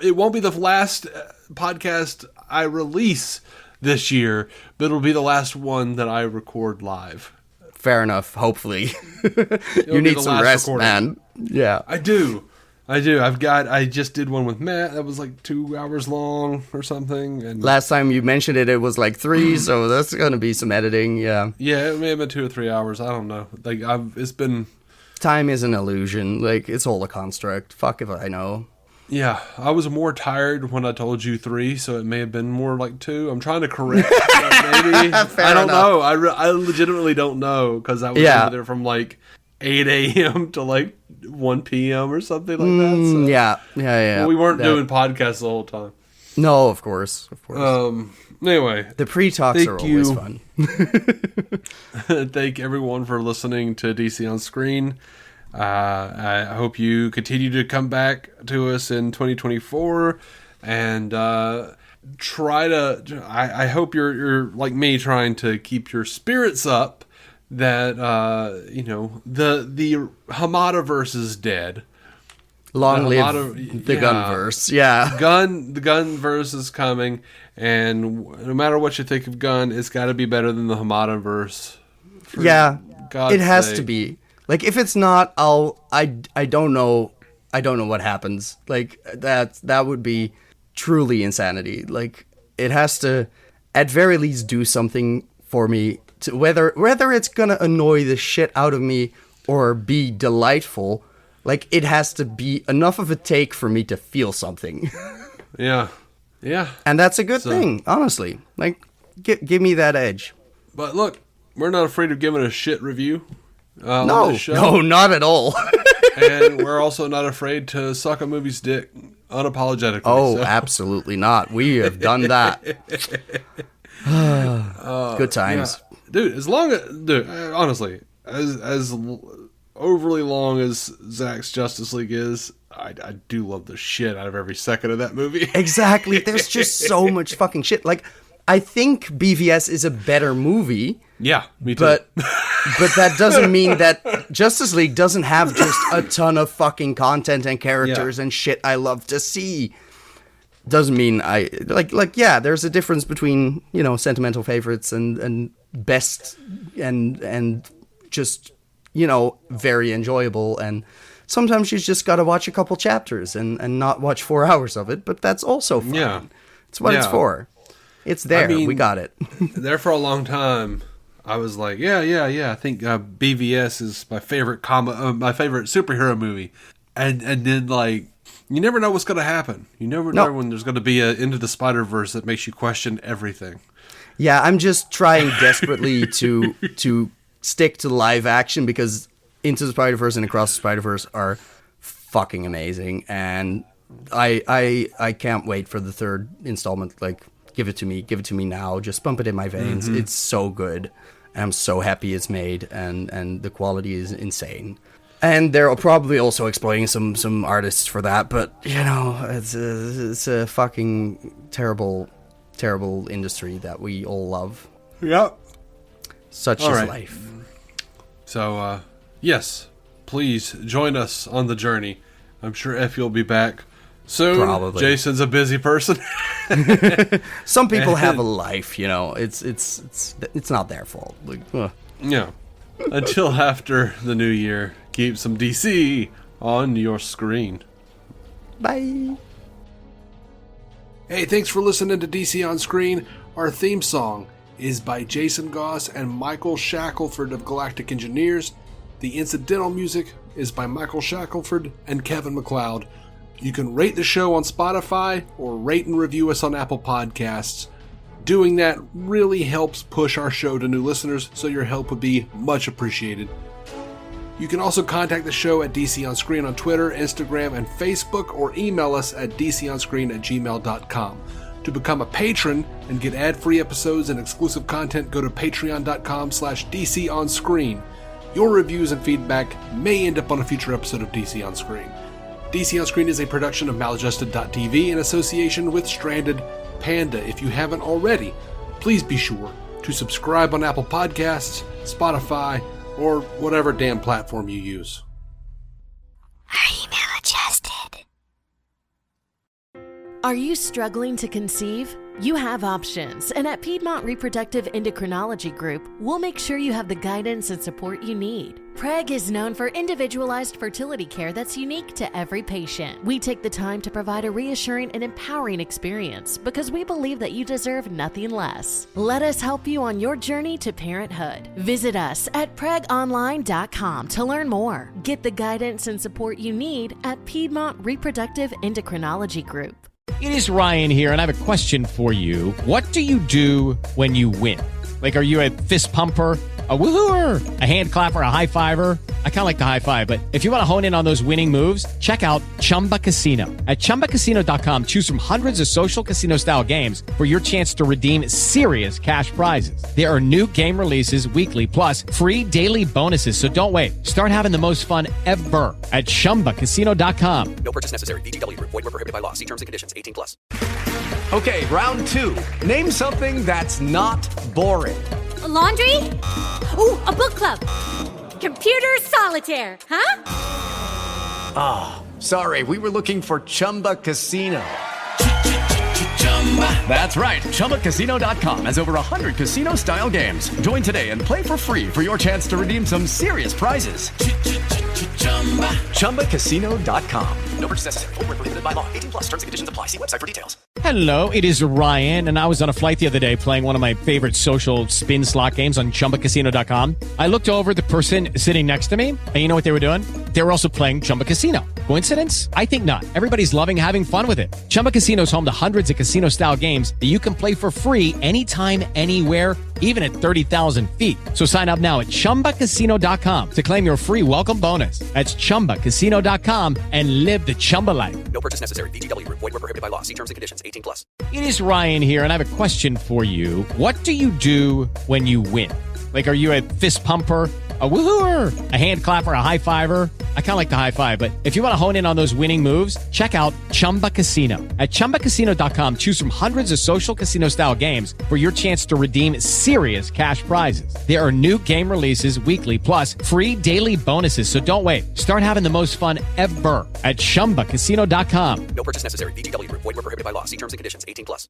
it won't be the last podcast I release this year, but it'll be the last one that I record live. Fair enough, hopefully. It'll You be need the some last rest, recording. man. Yeah. I do. I just did one with Matt that was like 2 hours long or something. And Last time you mentioned it was like 3, so that's going to be some editing. Yeah. yeah, it may have been 2 or 3 hours. I don't know. Like it's been. Time is an illusion. Like, it's all a construct. Fuck if I know. Yeah, I was more tired when I told you 3, so it may have been more like 2. I'm trying to correct that, maybe. I don't know. I legitimately don't know because I was over there from like 8 a.m. to like 1 p.m. or something like that. So. Yeah. Well, we weren't doing podcasts the whole time. No, of course. Anyway, The pre-talks are always fun. thank everyone for listening to DC on Screen. I hope you continue to come back to us in 2024 and try to. I hope you're like me, trying to keep your spirits up. That the Hamada-verse is dead. Long live the Gunverse. Yeah. The Gunverse is coming, and no matter what you think of Gun, it's got to be better than the Hamada-verse. Yeah. God's It has sake. to be. Like, if it's not, I don't know what happens. Like, that would be truly insanity. Like, it has to at very least do something for me to, whether it's gonna annoy the shit out of me or be delightful. Like, it has to be enough of a take for me to feel something. Yeah. And that's a good thing, honestly. Like, give me that edge. But look, we're not afraid of giving a shit review. On No, this show. no, not at all. And we're also not afraid to suck a movie's dick unapologetically. Oh, so. absolutely not. We have done that. Good times. Yeah. Dude, honestly, as overly long as Zack's Justice League is, I do love the shit out of every second of that movie. Exactly. There's just so much fucking shit. Like, I think BVS is a better movie. Yeah, me too. But that doesn't mean that Justice League doesn't have just a ton of fucking content and characters and shit I love to see. Doesn't mean I like yeah, there's a difference between, sentimental favorites and best and just, very enjoyable, and sometimes you just got to watch a couple chapters and not watch 4 hours of it, but that's also fine. Yeah. It's what it's for. It's there. We got it. There for a long time, I was like, yeah. I think BVS is my favorite my favorite superhero movie, and then like, you never know what's going to happen. You never know when there's going to be a Into the Spider-Verse that makes you question everything. Yeah, I'm just trying desperately to stick to live action because Into the Spider-Verse and Across the Spider-Verse are fucking amazing, and I can't wait for the third installment. Like, give it to me now. Just pump it in my veins. Mm-hmm. It's so good. I'm so happy it's made, and the quality is insane. And they're probably also exploiting some artists for that, but it's a fucking terrible industry that we all love. Yep. Such All is right. life. So, yes, please join us on the journey. I'm sure Effie will be back soon. Probably. Jason's a busy person. Some people have a life, It's not their fault. Like, Yeah. Until after the new year, keep some DC on your screen. Bye. Hey, thanks for listening to DC on Screen. Our theme song is by Jason Goss and Michael Shackelford of Galactic Engineers. The incidental music is by Michael Shackelford and Kevin MacLeod. You can rate the show on Spotify or rate and review us on Apple Podcasts. Doing that really helps push our show to new listeners, so your help would be much appreciated. You can also contact the show at DC On Screen on Twitter, Instagram, and Facebook, or email us at dconscreen@gmail.com. To become a patron and get ad-free episodes and exclusive content, go to patreon.com/DCOnScreen. Your reviews and feedback may end up on a future episode of DC On Screen. DC On Screen is a production of Maladjusted.tv in association with Stranded Panda. If you haven't already, please be sure to subscribe on Apple Podcasts, Spotify, or whatever damn platform you use. Are you maladjusted? Are you struggling to conceive? You have options, and at Piedmont Reproductive Endocrinology Group, we'll make sure you have the guidance and support you need. PREG is known for individualized fertility care that's unique to every patient. We take the time to provide a reassuring and empowering experience because we believe that you deserve nothing less. Let us help you on your journey to parenthood. Visit us at pregonline.com to learn more. Get the guidance and support you need at Piedmont Reproductive Endocrinology Group. It is Ryan here, and I have a question for you. What do you do when you win? Like, are you a fist pumper, a woohooer, a hand clapper, a high fiver? I kind of like the high five, but if you want to hone in on those winning moves, check out Chumba Casino. At ChumbaCasino.com, choose from hundreds of social casino-style games for your chance to redeem serious cash prizes. There are new game releases weekly, plus free daily bonuses, so don't wait. Start having the most fun ever at ChumbaCasino.com. No purchase necessary. VGW. Void where prohibited by law. See terms and conditions. 18+. Okay, round two. Name something that's not boring. A laundry? Ooh, a book club. Computer solitaire, huh? Sorry, we were looking for Chumba Casino. That's right. ChumbaCasino.com has over 100 casino-style games. Join today and play for free for your chance to redeem some serious prizes. ChumbaCasino.com. No purchase necessary. Void where prohibited by law. 18+. Terms and conditions apply. See website for details. Hello, it is Ryan, and I was on a flight the other day playing one of my favorite social spin slot games on ChumbaCasino.com. I looked over at the person sitting next to me, and you know what they were doing? They were also playing Chumba Casino. Coincidence? I think not. Everybody's loving having fun with it. Chumba Casino is home to hundreds of casino-style games that you can play for free anytime, anywhere, even at 30,000 feet. So sign up now at ChumbaCasino.com to claim your free welcome bonus. That's ChumbaCasino.com and live the Chumba life. No purchase necessary. VGW. Void where prohibited by law. See terms and conditions. 18+. It is Ryan here, and I have a question for you. What do you do when you win? Like, are you a fist pumper, a woohooer, a hand clapper, a high fiver? I kind of like the high five, but if you want to hone in on those winning moves, check out Chumba Casino. At ChumbaCasino.com, choose from hundreds of social casino-style games for your chance to redeem serious cash prizes. There are new game releases weekly, plus free daily bonuses, so don't wait. Start having the most fun ever at ChumbaCasino.com. No purchase necessary. VGW. Void where prohibited by law. See terms and conditions. 18+.